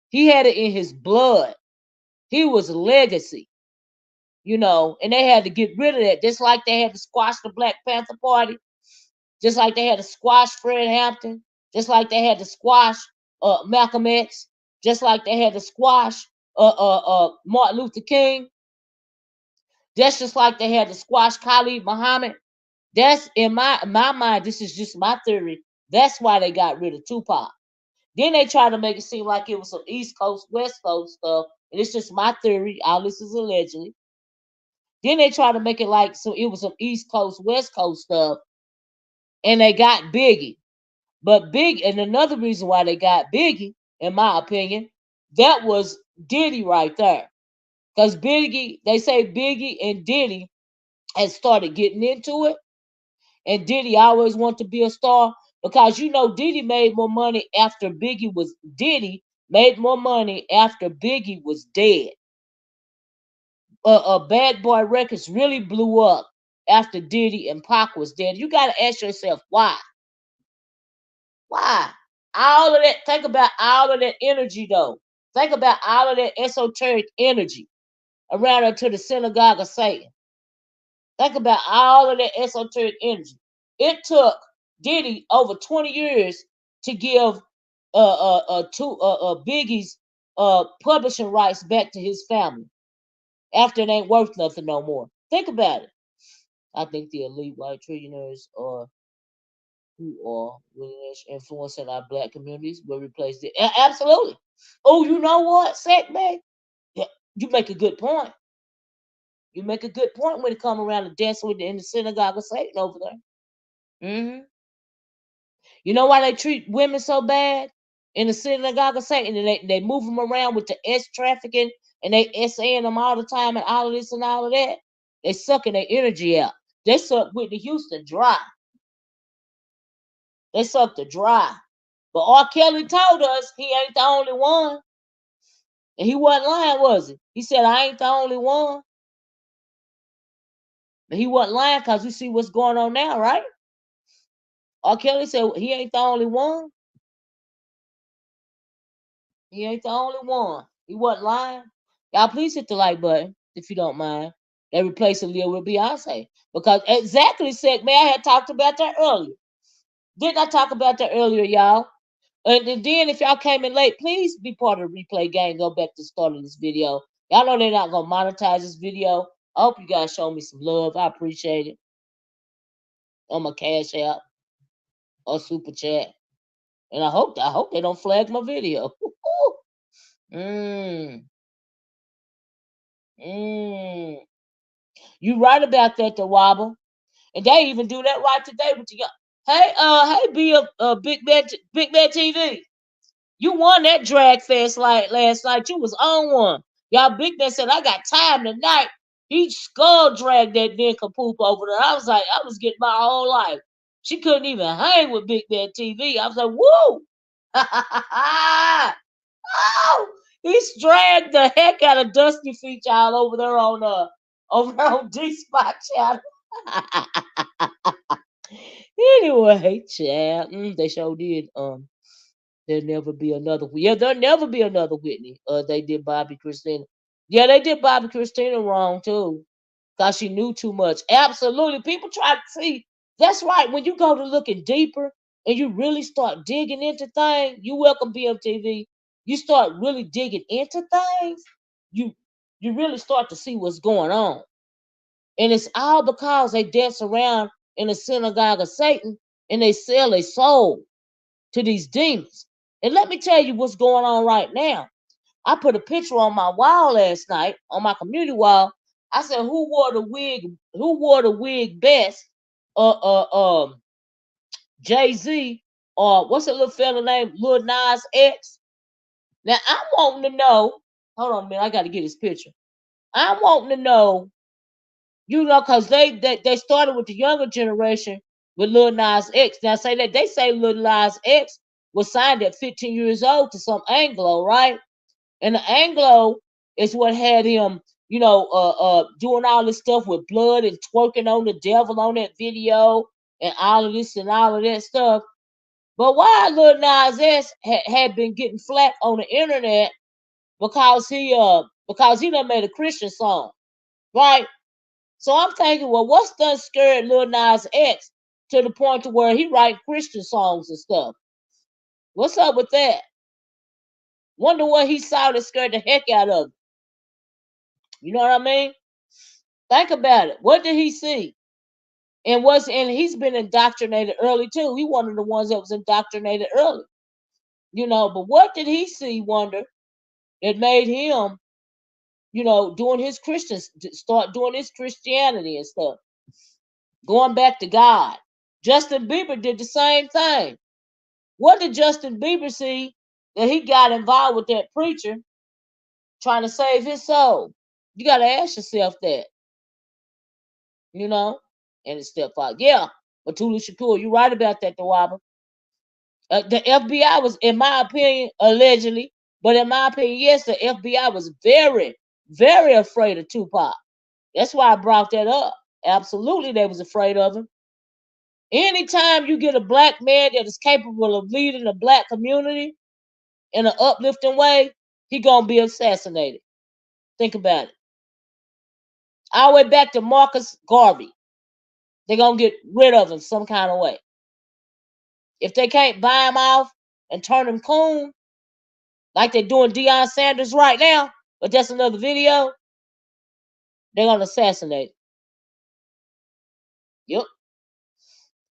He had it in his blood. He was a legacy, and they had to get rid of that. Just like they had to squash the Black Panther Party, just like they had to squash Fred Hampton, just like they had to squash Malcolm X, just like they had to squash Martin Luther King. That's just like they had to squash Khalid Muhammad. That's in my mind. This is just my theory. That's why they got rid of Tupac. Then they try to make it seem like it was some East Coast, West Coast stuff, and it's just my theory. All this is allegedly. Then they try to make it like so it was some East Coast, West Coast stuff, and they got Biggie. But and another reason why they got Biggie, in my opinion, that was Diddy right there. Because Biggie, they say Biggie and Diddy had started getting into it, and Diddy always wanted to be a star because Diddy made more money after Diddy made more money after Biggie was dead. Bad Boy Records really blew up after Diddy and Pac was dead. You got to ask yourself why. Why? All of that. Think about all of that energy, though. Think about all of that esoteric energy around her to the synagogue of Satan. Think about all of that esoteric energy. It took Diddy over 20 years to give Biggie's publishing rights back to his family after it ain't worth nothing no more. Think about it. I think the elite white trillionaires are who are really influencing our black communities will replace it. Absolutely. Oh, you know what, Sack man? Yeah, you make a good point. You make a good point when it come around to dancing with in the synagogue of Satan over there. You know why they treat women so bad in the synagogue of Satan? And they move them around with the S trafficking and they SAing them all the time and all of this and all of that. They sucking their energy out. They suck Whitney Houston dry. They sucked her dry. But R. Kelly told us he ain't the only one. And he wasn't lying, was he? He said, I ain't the only one. But he wasn't lying because we see what's going on now, right? R. Kelly said he ain't the only one. He ain't the only one. He wasn't lying. Y'all please hit the like button if you don't mind. They replaced Aaliyah with Beyonce. Because exactly, Sec, man, I had talked about that earlier. Didn't I talk about that earlier, y'all? And then if y'all came in late, please be part of the replay gang. Go back to the start of this video. Y'all know they're not going to monetize this video. I hope you guys show me some love. I appreciate it. On my Cash App or Super Chat. And I hope they don't flag my video. You right about that, the wobble. And they even do that right today with the hey, Big Man TV. You won that drag fest like last night. You was on one. Y'all Big Man said, I got time tonight. He skull dragged that nincompoop over there. I was getting my whole life. She couldn't even hang with Big Man TV. I was like, woo! Oh, he's dragged the heck out of Dusty Feet Child over there on D-Spot channel. Anyway, chat. They sure did. There'll never be another. Yeah, there'll never be another Whitney. They did Bobby Christina. Yeah, they did Bobby Christina wrong too, cause she knew too much. Absolutely, people try to see. That's right. When you go to looking deeper and you really start digging into things, you welcome BMTV. You start really digging into things. You really start to see what's going on, and it's all because they dance around in the synagogue of Satan and they sell their soul to these demons. And let me tell you what's going on right now. I put a picture on my wall last night, on my community wall. I said, "Who wore the wig? Who wore the wig best? Jay-Z or what's that little fella named Lil Nas X?" Now I'm wanting to know. Hold on a minute, I got to get his picture. I'm wanting to know, because they started with the younger generation with Lil Nas X. Now they say Lil Nas X was signed at 15 years old to some Anglo, right? And the Anglo is what had him, doing all this stuff with blood and twerking on the devil on that video and all of this and all of that stuff. But why Lil Nas X had been getting flack on the internet because he done made a Christian song, right? So I'm thinking, well, what's done scared Lil Nas X to the point to where he write Christian songs and stuff? What's up with that? Wonder what he saw that scared the heck out of him. You know what I mean? Think about it. What did he see? And he's been indoctrinated early too. He one of the ones that was indoctrinated early. But what did he see, wonder, that made him, doing his start doing his Christianity and stuff, going back to God. Justin Bieber did the same thing. What did Justin Bieber see that he got involved with that preacher trying to save his soul? You got to ask yourself that, and it's step out. Yeah, but Tulu Shakur, you're right about that, Dawaba. The FBI was, in my opinion, allegedly, but in my opinion, yes, the FBI was very, very afraid of Tupac. That's why I brought that up. Absolutely, they was afraid of him. Anytime you get a black man that is capable of leading the black community in an uplifting way, he gonna be assassinated. Think about it. All the way back to Marcus Garvey. They're gonna get rid of him some kind of way. If they can't buy him off and turn him coon, like they're doing Deion Sanders right now, but that's another video, they're gonna assassinate him. Yep.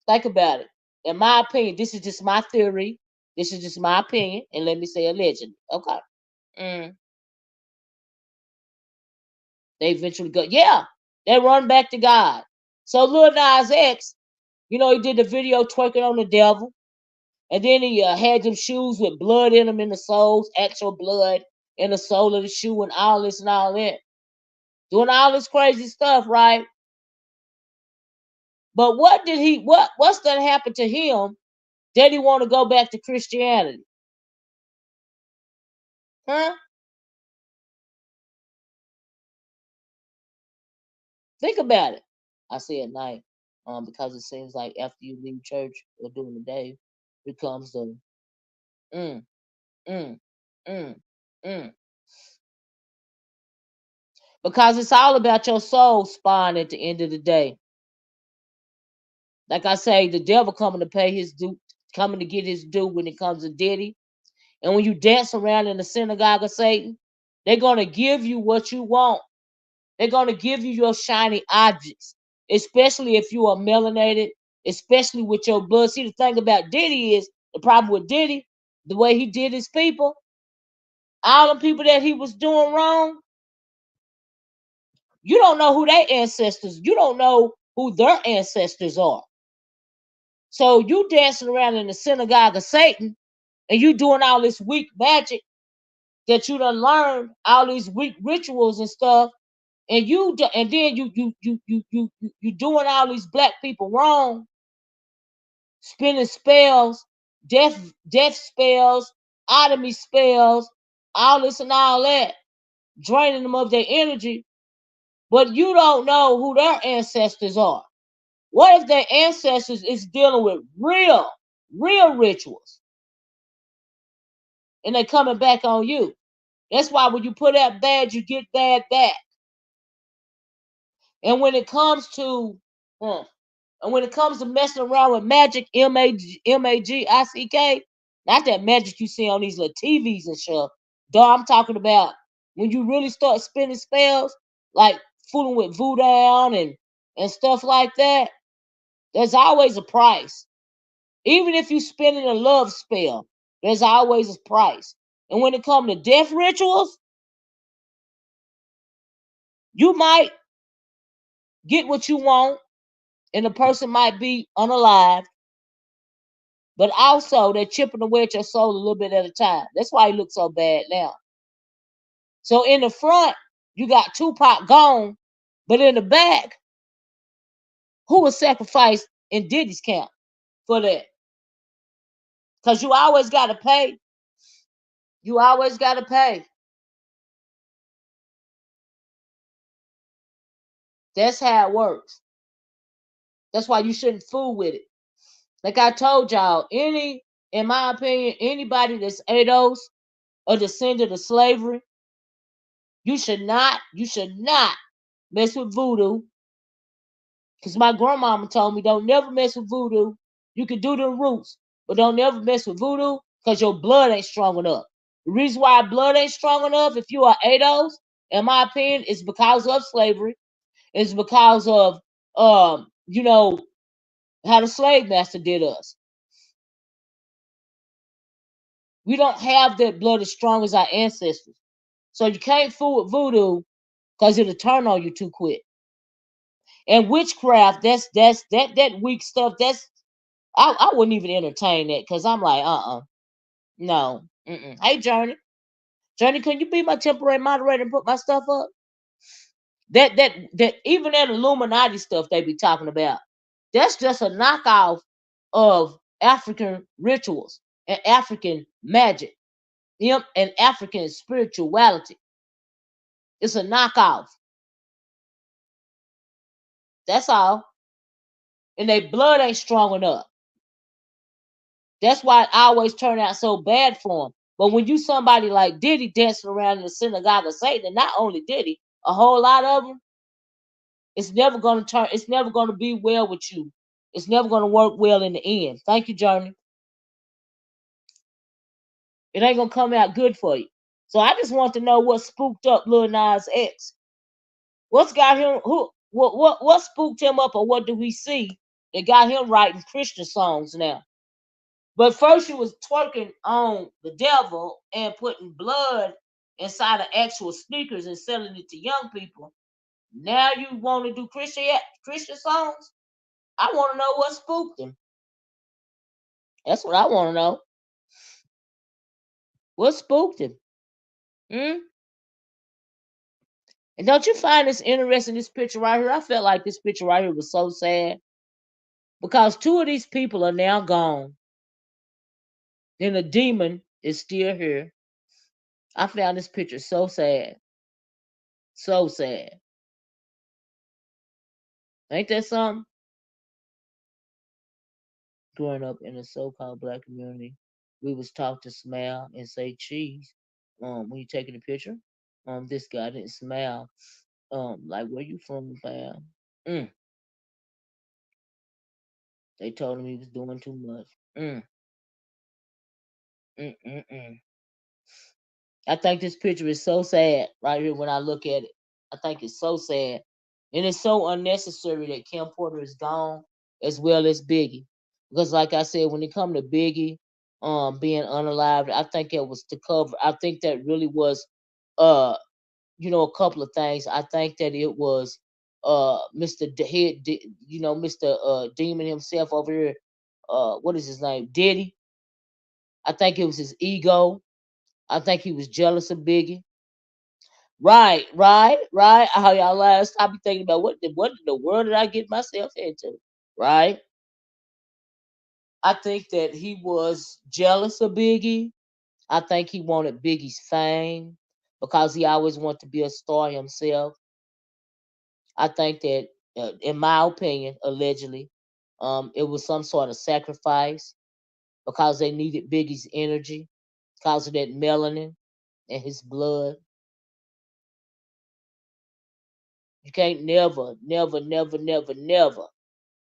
Think about it. In my opinion, this is just my theory. This is just my opinion, and let me say allegedly. Okay. Mm. They eventually go, yeah, they run back to God. So Lil Nas X, he did the video twerking on the devil. And then he had them shoes with blood in them in the soles, actual blood in the sole of the shoe and all this and all that. Doing all this crazy stuff, right? But what's that happened to him that he want to go back to Christianity? Huh? Think about it. I say at night, because it seems like after you leave church or during the day, becomes the mm, mm, mm, mm. Because it's all about your soul spawn at the end of the day. Like I say, the devil coming to pay his due, coming to get his due when it comes to Diddy. And when you dance around in the synagogue of Satan, they're gonna give you what you want. They're gonna give you your shiny objects, especially if you are melanated, especially with your blood. See, the thing about Diddy is the problem with Diddy, the way he did his people, all the people that he was doing wrong, you don't know who their ancestors, you don't know who their ancestors are. So you dancing around in the synagogue of Satan and you doing all this weak magic that you done learned, all these weak rituals and stuff, and then you doing all these black people wrong, spinning spells, death spells, otomy spells, all this and all that, draining them of their energy, but you don't know who their ancestors are. What if their ancestors is dealing with real rituals, and they coming back on you? That's why when you put out bad, you get bad back. And when it comes to messing around with magic, Magick, not that magic you see on these little TVs and stuff. Dog, I'm talking about when you really start spinning spells, like fooling with voodoo and stuff like that. There's always a price. Even if you spinning a love spell, there's always a price. And when it comes to death rituals, you might get what you want, and the person might be unalive, but also they're chipping away at your soul a little bit at a time. That's why he looks so bad now. So in the front, you got Tupac gone, but in the back, who was sacrificed in Diddy's camp for that? Because you always got to pay. You always got to pay. That's how it works. That's why you shouldn't fool with it. Like I told y'all, in my opinion, anybody that's ADOS or descendant of slavery, you should not mess with voodoo. Because my grandmama told me don't never mess with voodoo. You can do the roots, but don't never mess with voodoo because your blood ain't strong enough. The reason why blood ain't strong enough, if you are ADOS, in my opinion, is because of slavery. It's because of how the slave master did us. We don't have that blood as strong as our ancestors. So you can't fool with voodoo because it'll turn on you too quick. And witchcraft, that weak stuff. I wouldn't even entertain that because I'm like, no. Hey, Journey, can you be my temporary moderator and put my stuff up? That even that Illuminati stuff they be talking about, that's just a knockoff of African rituals and African magic, and African spirituality. It's a knockoff. That's all. And their blood ain't strong enough. That's why it always turn out so bad for them. But when you somebody like Diddy dancing around in the synagogue of Satan, and not only Diddy, a whole lot of them, it's never gonna turn. It's never gonna be well with you. It's never gonna work well in the end. Thank you, Journey. It ain't gonna come out good for you. So I just want to know what spooked up Lil Nas X. What's got him? What spooked him up, or what do we see that got him writing Christian songs now? But first you was twerking on the devil and putting blood inside of actual sneakers and selling it to young people. Now you want to do Christian songs? I want to know what spooked him. That's what I want to know. What spooked him? Hmm? And don't you find this interesting, this picture right here? I felt like this picture right here was so sad because two of these people are now gone. And the demon is still here. I found this picture so sad. So sad. Ain't that something? Growing up in a so-called black community, we was taught to smile and say cheese. When you taking a picture, this guy didn't smile. Like where you from, fam? Mm. They told him he was doing too much. Mm. Mm. Mm. Mm. I think this picture is so sad right here when I look at it. I think it's so sad. And it's so unnecessary that Kim Porter is gone as well as Biggie. Because like I said, when it come to Biggie being unalived, I think it was to cover. I think that really was uh a couple of things. I think that it was Mr. Mr. Demon himself over here. What is his name? Diddy. I think it was his ego. I think he was jealous of Biggie. Right, right, right. How y'all last? I be thinking about what in the world did I get myself into? Right. I think that he was jealous of Biggie. I think he wanted Biggie's fame because he always wanted to be a star himself. I think that, in my opinion, allegedly, it was some sort of sacrifice because they needed Biggie's energy because of that melanin and his blood. You can't never, never, never, never, never,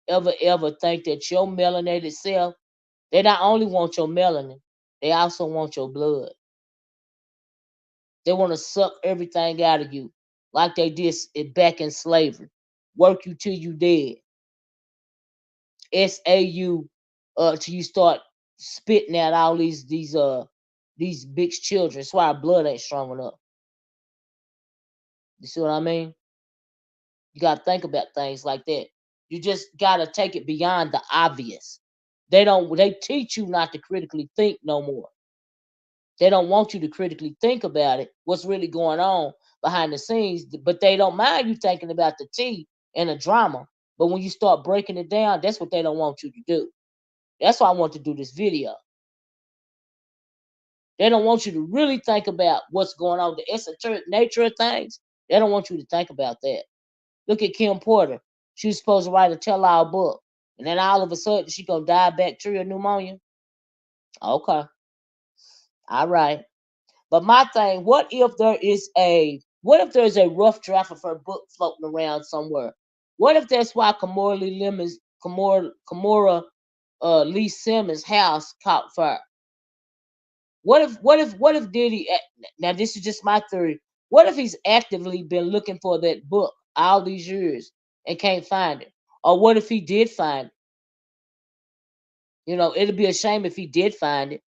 ever think that your melanated self, they not only want your melanin, they also want your blood. They want to suck everything out of you like they did it back in slavery. Work you till you dead. SAU till you start spitting out all these big children. That's why our blood ain't strong enough. You see what I mean? You gotta think about things like that. You just gotta take it beyond the obvious. They teach you not to critically think no more. They don't want you to critically think about it, what's really going on behind the scenes, but they don't mind you thinking about the tea and the drama. But when you start breaking it down, that's what they don't want you to do. That's why I want to do this video. They don't want you to really think about what's going on, the esoteric nature of things. They don't want you to think about that. Look at Kim Porter. She was supposed to write a tell-all book. And then all of a sudden, she gonna die of bacterial pneumonia. Okay. All right. But my thing, what if there's a rough draft of her book floating around somewhere? What if that's why Kimora Lee Simmons' house caught fire? What if Diddy, now this is just my theory. What if he's actively been looking for that book all these years and can't find it? Or what if he did find it? It'd be a shame if he did find it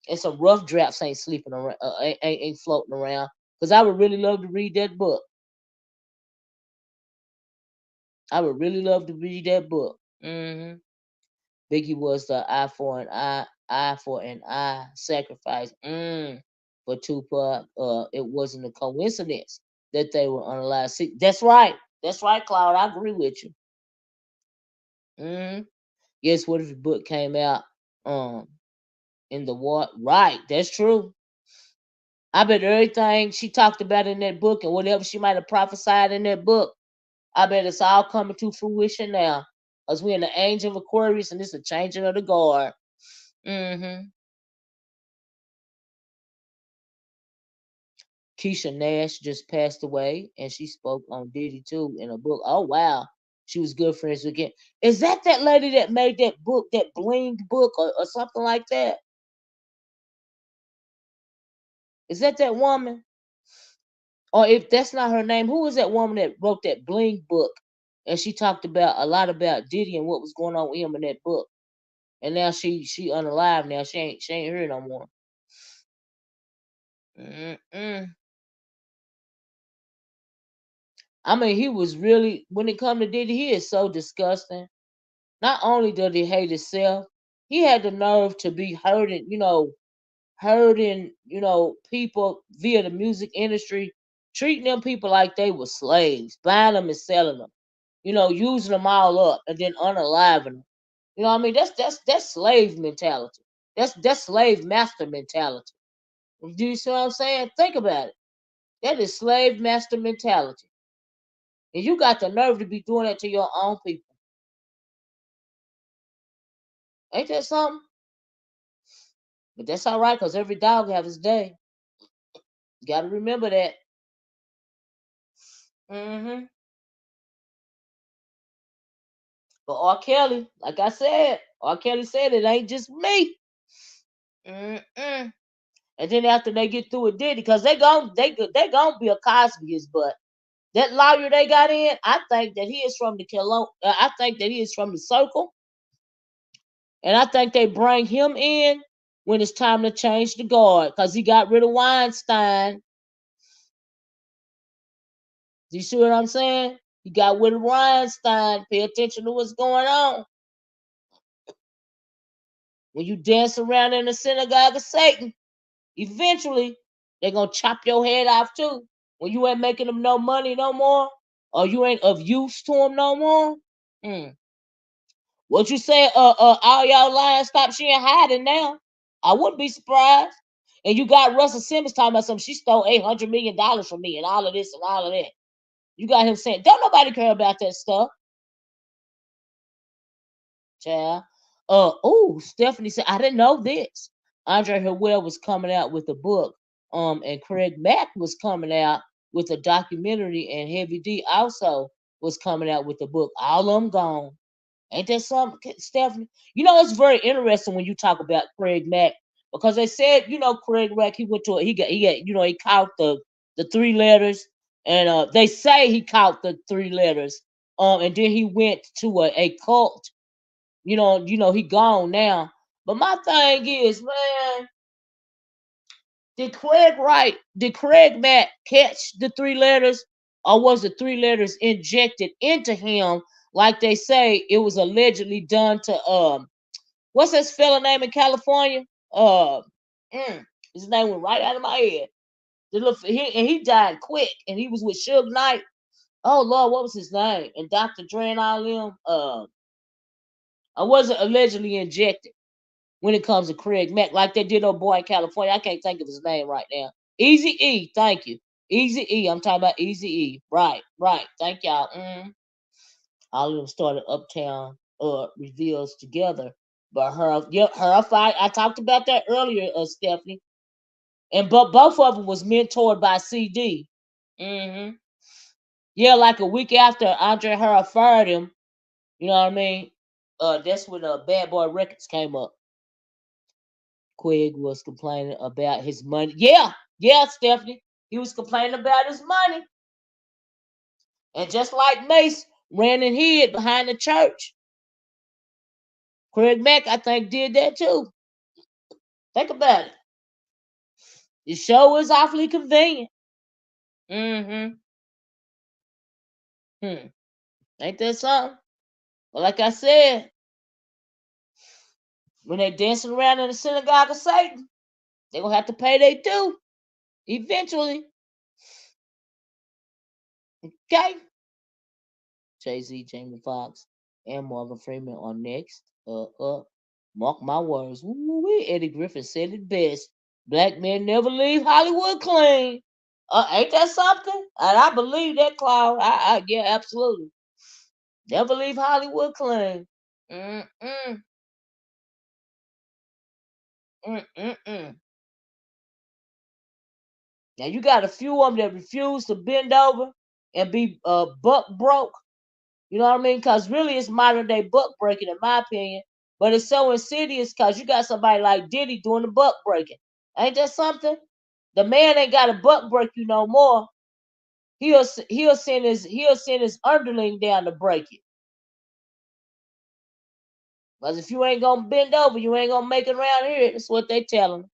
and some rough drafts ain't sleeping around, ain't floating around. Because I would really love to read that book. I would really love to read that book. Biggie was the eye for an eye sacrifice. For Tupac. It wasn't a coincidence that they were unalive. See, that's right. That's right, Cloud. I agree with you. Yes, what if the book came out in the what? Right, that's true. I bet everything she talked about in that book and whatever she might have prophesied in that book, I bet it's all coming to fruition now. Because we're in the age of Aquarius and it's a changing of the guard. Mm-hmm. Keisha Nash just passed away, and she spoke on Diddy too in a book. Oh wow, she was good friends with him. Is that lady that made that book, that blinged book, or something like that? Is that woman? Or if that's not her name, who is that woman that wrote that bling book? And she talked about a lot about Diddy and what was going on with him in that book. And now she unalive now. She ain't here no more. Mm-mm. I mean, he was really, when it come to Diddy, he is so disgusting. Not only does he hate himself, he had the nerve to be hurting, people via the music industry, treating them people like they were slaves, buying them and selling them, using them all up and then unaliving them. You know what I mean? That's slave mentality. That's slave master mentality. Do you see what I'm saying? Think about it. That is slave master mentality. And you got the nerve to be doing that to your own people. Ain't that something? But that's all right, because every dog have his day. You got to remember that. Hmm. But R. Kelly, like I said, R. Kelly said it ain't just me. Mm-mm. And then after they get through with Diddy, because they gonna be a Cosby's, but that lawyer they got in, I think that he is from the I think that he is from the circle, and I think they bring him in when it's time to change the guard, because he got rid of Weinstein. Do you see what I'm saying? He got rid of Weinstein. Pay attention to what's going on. When you dance around in the synagogue of Satan, eventually they're gonna chop your head off too. When you ain't making them no money no more, or you ain't of use to them no more. Hmm. What you say? All y'all lying. Stop. She ain't hiding now. I wouldn't be surprised. And you got Russell Simmons talking about something. She stole $800 million from me, and all of this and all of that. You got him saying, "Don't nobody care about that stuff." Child. Stephanie said, I didn't know this. Andre Harwell was coming out with a book. And Craig Mack was coming out with a documentary, and Heavy D also was coming out with a book. All of them gone. Ain't that something, Stephanie? It's very interesting when you talk about Craig Mack, because they said, Craig Mack, he went to he caught the three letters, and they say he caught the three letters. And then he went to a cult. He gone now. But my thing is, man, did Craig Mack catch the three letters, or was the three letters injected into him, like they say it was allegedly done to what's this fella name in California? Uh His name went right out of my head. He died quick, and he was with Suge Knight. Oh Lord, what was his name? And Dr. Dre and all them. I wasn't allegedly injected when it comes to Craig Mack, like they did old boy in California. I can't think of his name right now. Easy E, thank you. Easy E, I'm talking about Easy E. Right, right. Thank y'all. All of them started Uptown reveals together. But her fight, I talked about that earlier, Stephanie. And but both of them was mentored by CD. Hmm. Yeah, like a week after Andre Harrell fired him, you know what I mean? That's when Bad Boy Records came up. Quig was complaining about his money. Yeah, yeah, Stephanie. He was complaining about his money. And just like Mace ran and hid behind the church, Craig Mack, I think, did that too. Think about it. The show is awfully convenient. Mm-hmm. Hmm. Ain't that something? But like I said, when they dancing around in the synagogue of Satan, they gonna have to pay their due eventually. Okay? Jay-Z, Jamie Foxx, and Morgan Freeman are next. Mark my words. Ooh, Eddie Griffin said it best. Black men never leave Hollywood clean. Ain't that something? And I believe that, Claude. Yeah, absolutely. Never leave Hollywood clean. Mm-mm. Mm-mm-mm. Now you got a few of them that refuse to bend over and be buck broke. You know what I mean? Because really, it's modern day buck breaking, in my opinion. But it's so insidious because you got somebody like Diddy doing the buck breaking. Ain't that something? The man ain't got a buck break you no more. He'll send his underling down to break it. Because if you ain't gonna bend over, you ain't gonna make it around here. That's what they telling him.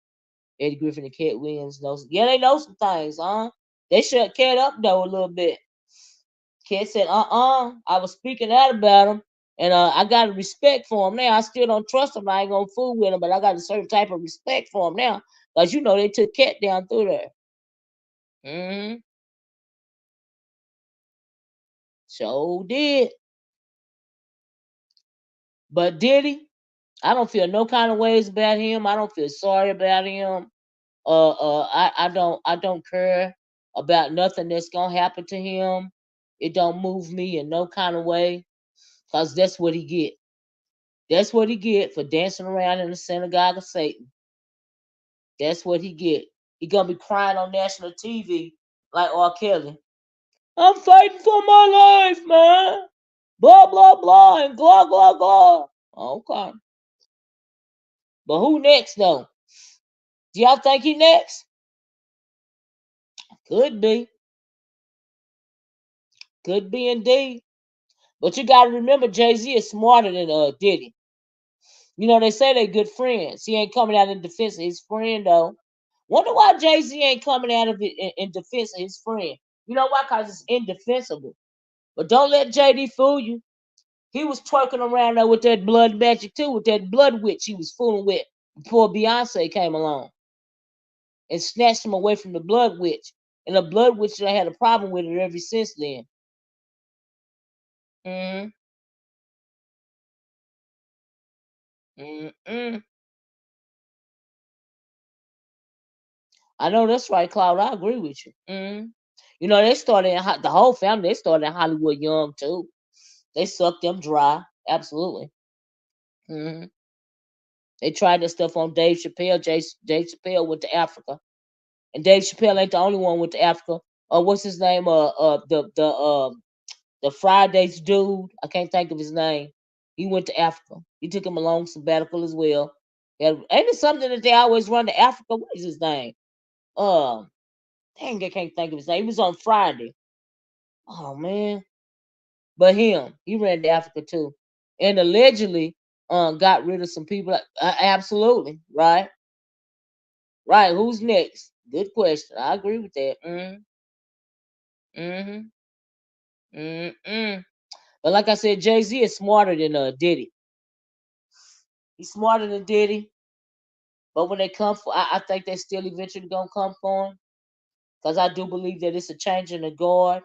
Eddie Griffin and Cat Williams know. Yeah, they know some things, huh? They shut Cat up though a little bit. Cat said, I was speaking out about him, and I got a respect for him now. I still don't trust him. I ain't gonna fool with him, but I got a certain type of respect for him now, cause they took Cat down through there. Mm-hmm. So did, but did he? I don't feel no kind of ways about him. I don't feel sorry about him. I don't care about nothing that's gonna happen to him. It don't move me in no kind of way, cause that's what he get. That's what he get for dancing around in the synagogue of Satan. That's what he get. He gonna be crying on national TV like R. Kelly. I'm fighting for my life, man. Blah blah blah and blah blah blah. Okay, but who next though? Do y'all think he next? Could be, could be indeed. But you gotta remember, Jay-Z is smarter than Diddy. They say they good friends. He ain't coming out in defense of his friend though. Wonder why Jay-Z ain't coming out of it in defense of his friend. You know why? Cause it's indefensible. But don't let JD fool you. He was twerking around there with that blood magic too, with that blood witch he was fooling with before Beyonce came along and snatched him away from the blood witch. And the blood witch I had a problem with it ever since then. Mm-hmm. Mm-mm. I know that's right, Cloud. I agree with you. Mm-hmm. They started the whole family. They started in Hollywood young too. They sucked them dry. Absolutely. Hmm. They tried that stuff on Dave Chappelle. Dave Chappelle went to Africa, and Dave Chappelle ain't the only one went to Africa. What's his name? The Fridays dude. I can't think of his name. He went to Africa. He took him a long sabbatical as well. Yeah, ain't it something that they always run to Africa? What is his name? Um, Dang, I can't think of his name. He was on Friday. Oh man, but he ran to Africa too, and allegedly, got rid of some people. Absolutely, right, right. Who's next? Good question. I agree with that. Mm-hmm. Mm-mm. But like I said, Jay-Z is smarter than Diddy. He's smarter than Diddy. But when they come for, I think they still eventually gonna come for him. Cause I do believe that it's a change in the guard.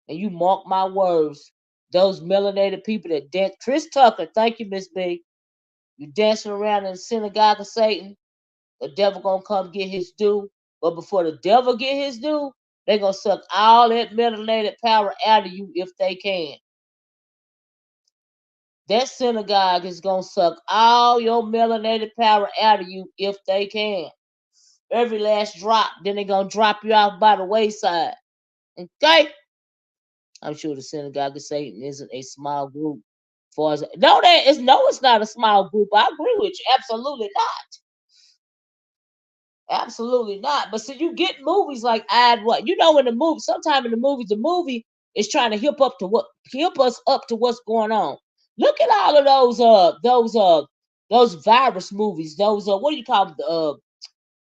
And you mark my words, those melanated people that dance. Chris Tucker, thank you, Miss B. You dancing around in the synagogue of Satan. The devil gonna come get his due. But before the devil get his due, they gonna suck all that melanated power out of you if they can. That synagogue is gonna suck all your melanated power out of you if they can. Every last drop, then they gonna drop you off by the wayside. Okay? I'm sure the synagogue of Satan isn't a small group. Far as no, it's not a small group. I agree with you. Absolutely not. Absolutely not. But so you get movies like I'd what in the movie. Sometime in the movie is trying to hip us up to what's going on. Look at all of those virus movies. Those what do you call them?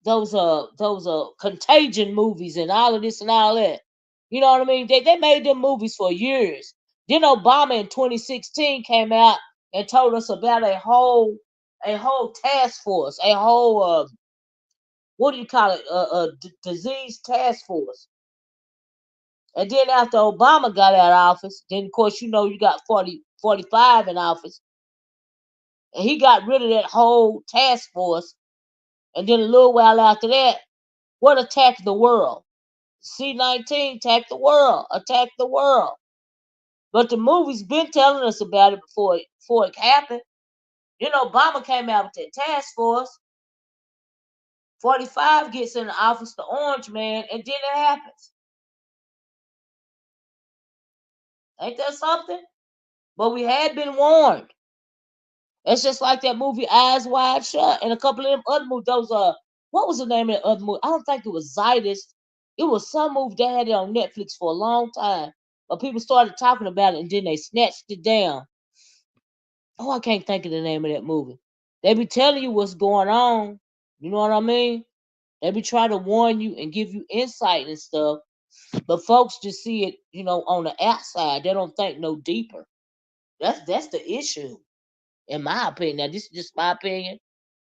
Those contagion movies and all of this and all that. You know what I mean? They made them movies for years. Then Obama in 2016 came out and told us about a whole task force, a whole what do you call it? Disease task force. And then after Obama got out of office, then of course you got 45 in office, and he got rid of that whole task force. And then a little while after that, what attacked the world? C-19, attack the world. But the movie's been telling us about it before it happened. You know, Obama came out with that task force. 45 gets in the office, the orange man, and then it happens. Ain't that something? But we had been warned. It's just like that movie Eyes Wide Shut and a couple of them other movies. Those what was the name of the other movie? I don't think it was Zydus. It was some movie that had it on Netflix for a long time. But people started talking about it and then they snatched it down. Oh, I can't think of the name of that movie. They be telling you what's going on. You know what I mean? They be trying to warn you and give you insight and stuff. But folks just see it, you know, on the outside. They don't think no deeper. That's the issue, in my opinion. Now, this is just my opinion.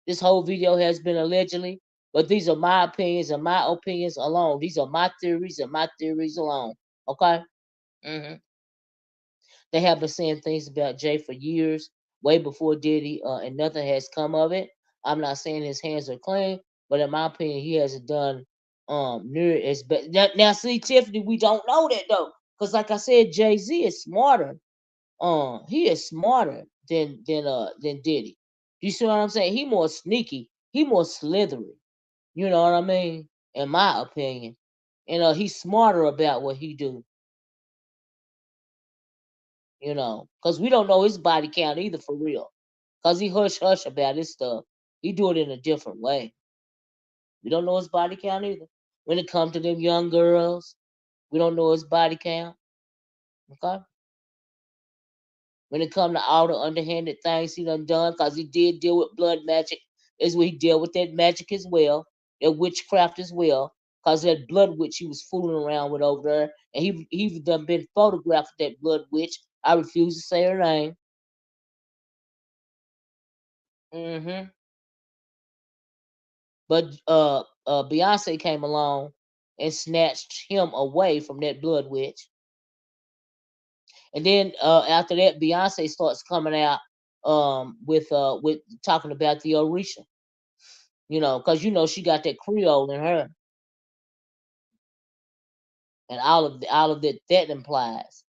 This whole video has been allegedly, but these are my opinions and my opinions alone. These are my theories and my theories alone. Okay? hmm They have been saying things about Jay for years, way before Diddy, and nothing has come of it. I'm not saying his hands are clean, but in my opinion, he hasn't done near as bad. Now, see, Tiffany, we don't know that though, because like I said, Jay-Z is smarter. He is smarter than Diddy. You see what I'm saying? He more sneaky. He more slithery. You know what I mean? In my opinion, and he's smarter about what he do. You know, because we don't know his body count either for real. Because he hush hush about his stuff. He do it in a different way. We don't know his body count either. When it comes to them young girls, we don't know his body count. Okay? When it come to all the underhanded things he done, because he did deal with blood magic, is what he dealt with that magic as well, that witchcraft as well, because that blood witch he was fooling around with over there, and he even done been photographed with that blood witch. I refuse to say her name. hmm But Beyonce came along and snatched him away from that blood witch. And then after that, Beyonce starts coming out with talking about the Orisha. You know, because you know she got that Creole in her, and all of that implies.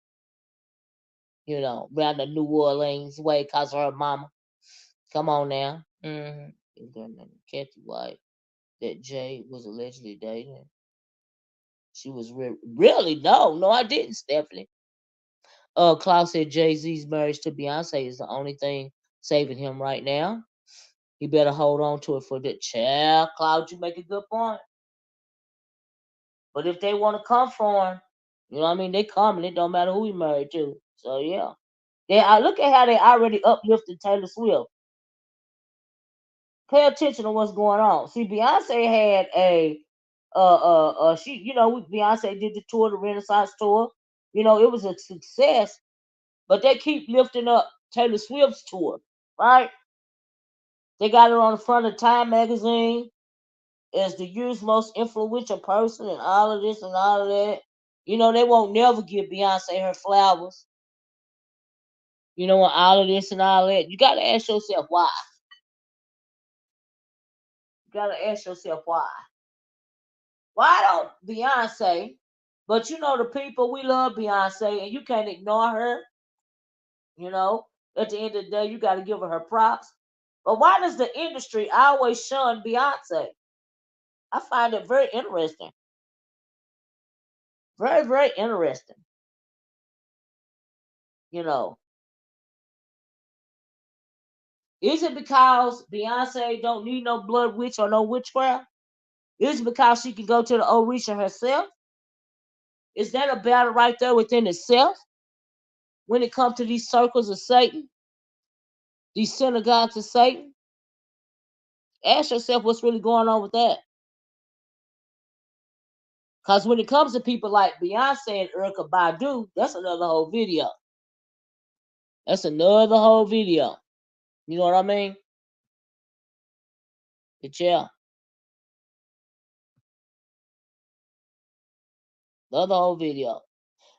You know, around the New Orleans way, cause of her mama. Come on now. Kathy White that Jay was allegedly dating. She was really no, I didn't, Stephanie. Klaus said Jay-Z's marriage to Beyonce is the only thing saving him right now. He better hold on to it for the child. Cloud, you make a good point. But if they want to come for him, you know what I mean? They coming. It don't matter who he married to. So yeah. I look at how they already uplifted Taylor Swift. Pay attention to what's going on. See, Beyonce had she, you know, Beyonce did the tour, the Renaissance tour. You know, it was a success, but they keep lifting up Taylor Swift's tour, right? They got her on the front of Time magazine as the year's most influential person and all of this and all of that. You know, they won't never give Beyonce her flowers. You know, all of this and all that. You got to ask yourself why. You got to ask yourself why. Why don't Beyonce, but you know, the people, we love Beyonce and you can't ignore her. You know, at the end of the day, you got to give her props. But why does the industry always shun Beyonce? I find it very interesting. Very, very interesting. You know, is it because Beyonce don't need no blood witch or no witchcraft? Is it because she can go to the Orisha herself? Is that a battle right there within itself when it comes to these circles of Satan, these synagogues of Satan? Ask yourself what's really going on with that. Because when it comes to people like Beyonce and Erykah Badu, that's another whole video. That's another whole video. You know what I mean? But yeah, another whole video.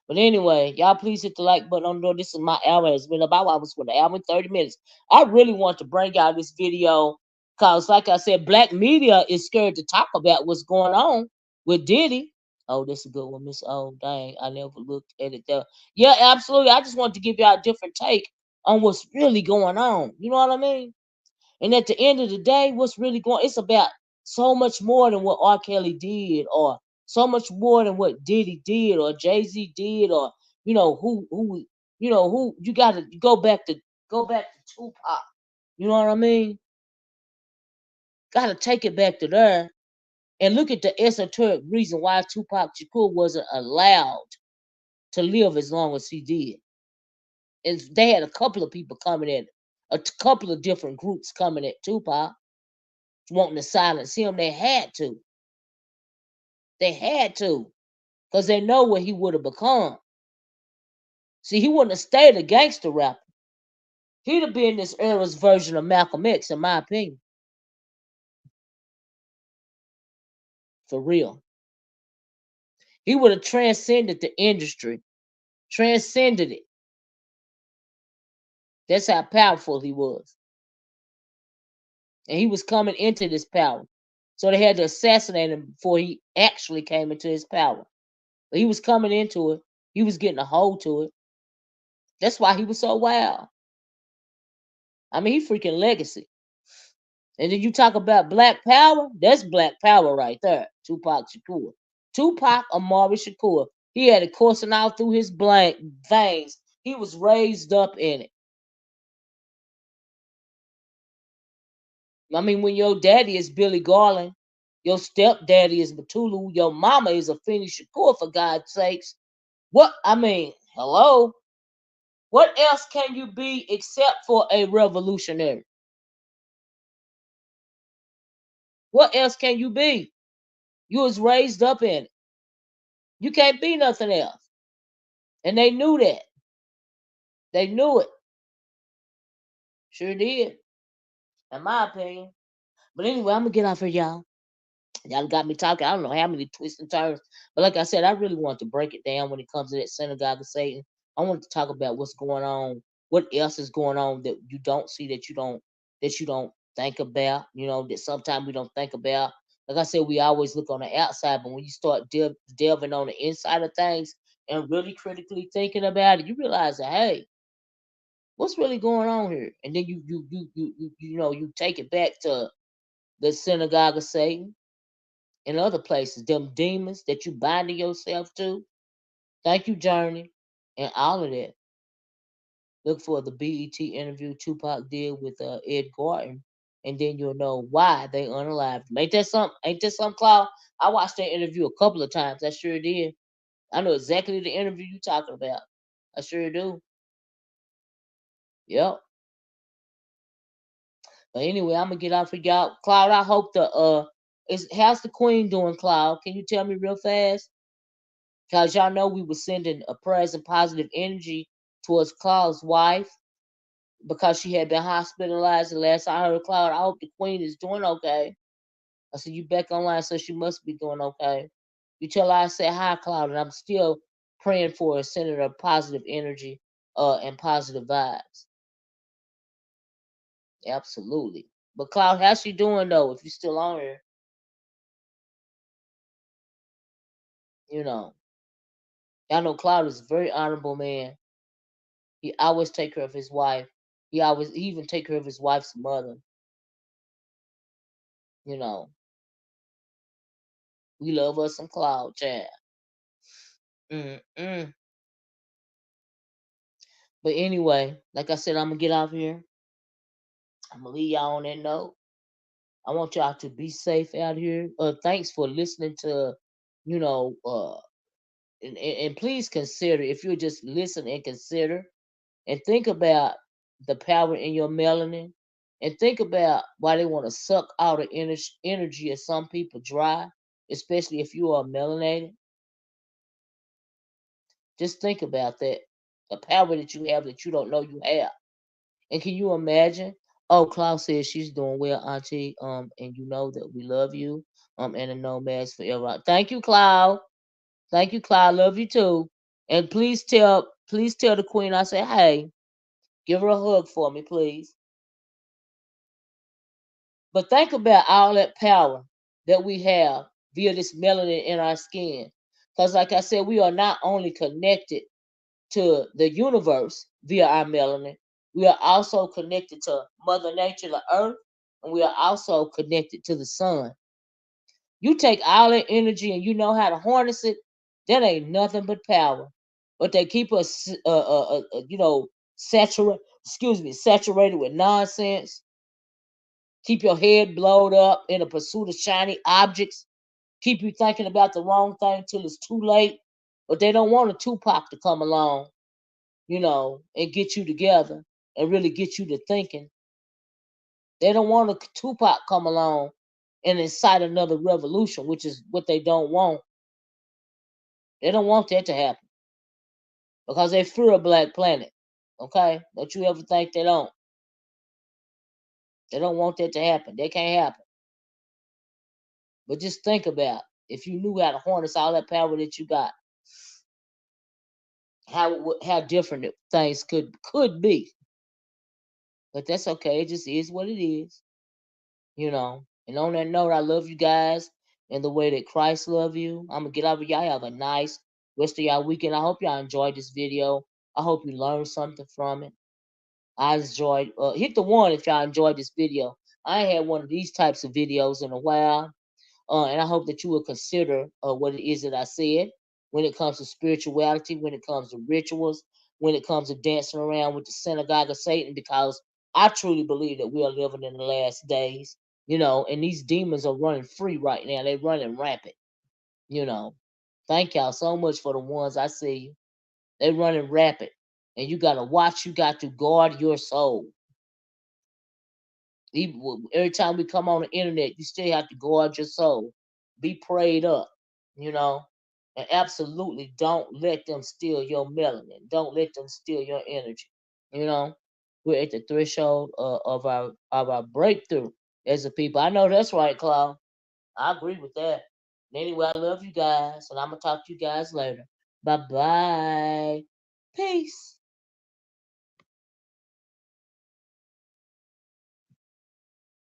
But anyway, y'all please hit the like button on the door. This is my hour. It's been about almost an hour and 30 minutes. I really want to bring out this video because, like I said, black media is scared to talk about what's going on with Diddy. Oh, this is a good one, Miss. Oh, dang, I never looked at it there. Yeah, absolutely. I just wanted to give y'all a different take on what's really going on. You know what I mean? And at the end of the day, what's really going? It's about so much more than what R. Kelly did, or so much more than what Diddy did, or Jay-Z did, or who. You got to go back to Tupac. You know what I mean? Got to take it back to there and look at the esoteric reason why Tupac Shakur wasn't allowed to live as long as he did. And they had a couple of people coming in, a couple of different groups coming at Tupac, wanting to silence him. They had to. They had to. Because they know what he would have become. See, he wouldn't have stayed a gangster rapper. He'd have been this era's version of Malcolm X, in my opinion. For real. He would have transcended the industry. Transcended it. That's how powerful he was. And he was coming into this power. So they had to assassinate him before he actually came into his power. But he was coming into it. He was getting a hold to it. That's why he was so wild. I mean, he freaking legacy. And then you talk about black power, that's black power right there. Tupac Shakur. Tupac Amari Shakur. He had it coursing out through his blank veins. He was raised up in it. I mean, when your daddy is Billy Garland, your stepdaddy is Matulu, your mama is a Afeni Shakur, for God's sakes. What I mean, hello? What else can you be except for a revolutionary? What else can you be? You was raised up in it. You can't be nothing else. And they knew that. They knew it. Sure did, in my opinion. But anyway, I'm gonna get off here, y'all. Y'all got me talking. I don't know how many twists and turns. But like I said, I really want to break it down when it comes to that synagogue of Satan. I want to talk about what's going on, what else is going on that you don't see, that you don't think about, that sometimes we don't think about. Like I said, we always look on the outside, but when you start delving on the inside of things and really critically thinking about it, you realize that, hey, what's really going on here? And then you take it back to the synagogue of Satan and other places, them demons that you binding yourself to. Thank you, Journey, and all of that. Look for the BET interview Tupac did with Ed Garten, and then you'll know why they unalived him. Ain't that something, Cloud? I watched that interview a couple of times. I sure did. I know exactly the interview you talking about. I sure do. Yep. But anyway, I'm gonna get off of y'all. Cloud, I hope how's the Queen doing, Cloud? Can you tell me real fast? Cause y'all know we were sending a prayers and positive energy towards Cloud's wife because she had been hospitalized. The last I heard, Cloud, I hope the Queen is doing okay. I said, you back online, so she must be doing okay. You tell her I said hi, Cloud, and I'm still praying for her, sending her positive energy and positive vibes. Absolutely. But Cloud, how's she doing though? If you're still on her, you know. Y'all know Cloud is a very honorable man. He always take care of his wife. He even take care of his wife's mother. You know, we love us some Cloud, child. Mm-mm. But anyway, like I said, I'm gonna get off here. I'm gonna leave y'all on that note. I want y'all to be safe out here. Thanks for listening to, you know, and please consider, if you just listen and consider and think about the power in your melanin, and think about why they want to suck all the energy of some people dry, especially if you are melanated. Just think about that. The power that you have that you don't know you have. And can you imagine? Oh, Klaus says she's doing well, Auntie. And you know that we love you. And the nomads forever. Thank you, Cloud. Thank you, Cloud. Love you too. And please tell the Queen I say, hey, give her a hug for me, please. But think about all that power that we have via this melanin in our skin. Because, like I said, we are not only connected to the universe via our melanin, we are also connected to Mother Nature, the earth, and we are also connected to the sun. You take all that energy and you know how to harness it, that ain't nothing but power. But they keep us, saturated with nonsense. Keep your head blowed up in the pursuit of shiny objects. Keep you thinking about the wrong thing till it's too late. But they don't want a Tupac to come along, and get you together and really get you to thinking. They don't want a Tupac come along and incite another revolution, which is what they don't want. They don't want that to happen because they fear a black planet. Okay? Don't you ever think they don't. They don't want that to happen. That can't happen. But just think about if you knew how to harness all that power that you got, how different things could be. But that's okay. It just is what it is. And on that note, I love you guys in the way that Christ love you. I'm gonna get out of y'all. Have a nice rest of y'all weekend. I hope y'all enjoyed this video. I hope you learned something from it. I enjoyed. Hit the one if y'all enjoyed this video. I ain't had one of these types of videos in a while, and I hope that you will consider what it is that I said when it comes to spirituality, when it comes to rituals, when it comes to dancing around with the synagogue of Satan, because I truly believe that we are living in the last days. And these demons are running free right now. They're running rapid. You know, thank y'all so much for the ones I see. They're running rapid, and you gotta watch. You got to guard your soul. Every time we come on the internet, you still have to guard your soul. Be prayed up, you know, and absolutely don't let them steal your melanin. Don't let them steal your energy. You know, we're at the threshold of our breakthrough as a people. I know that's right, Claude. I agree with that. Anyway, I love you guys, and I'm gonna talk to you guys later. Bye bye. Peace.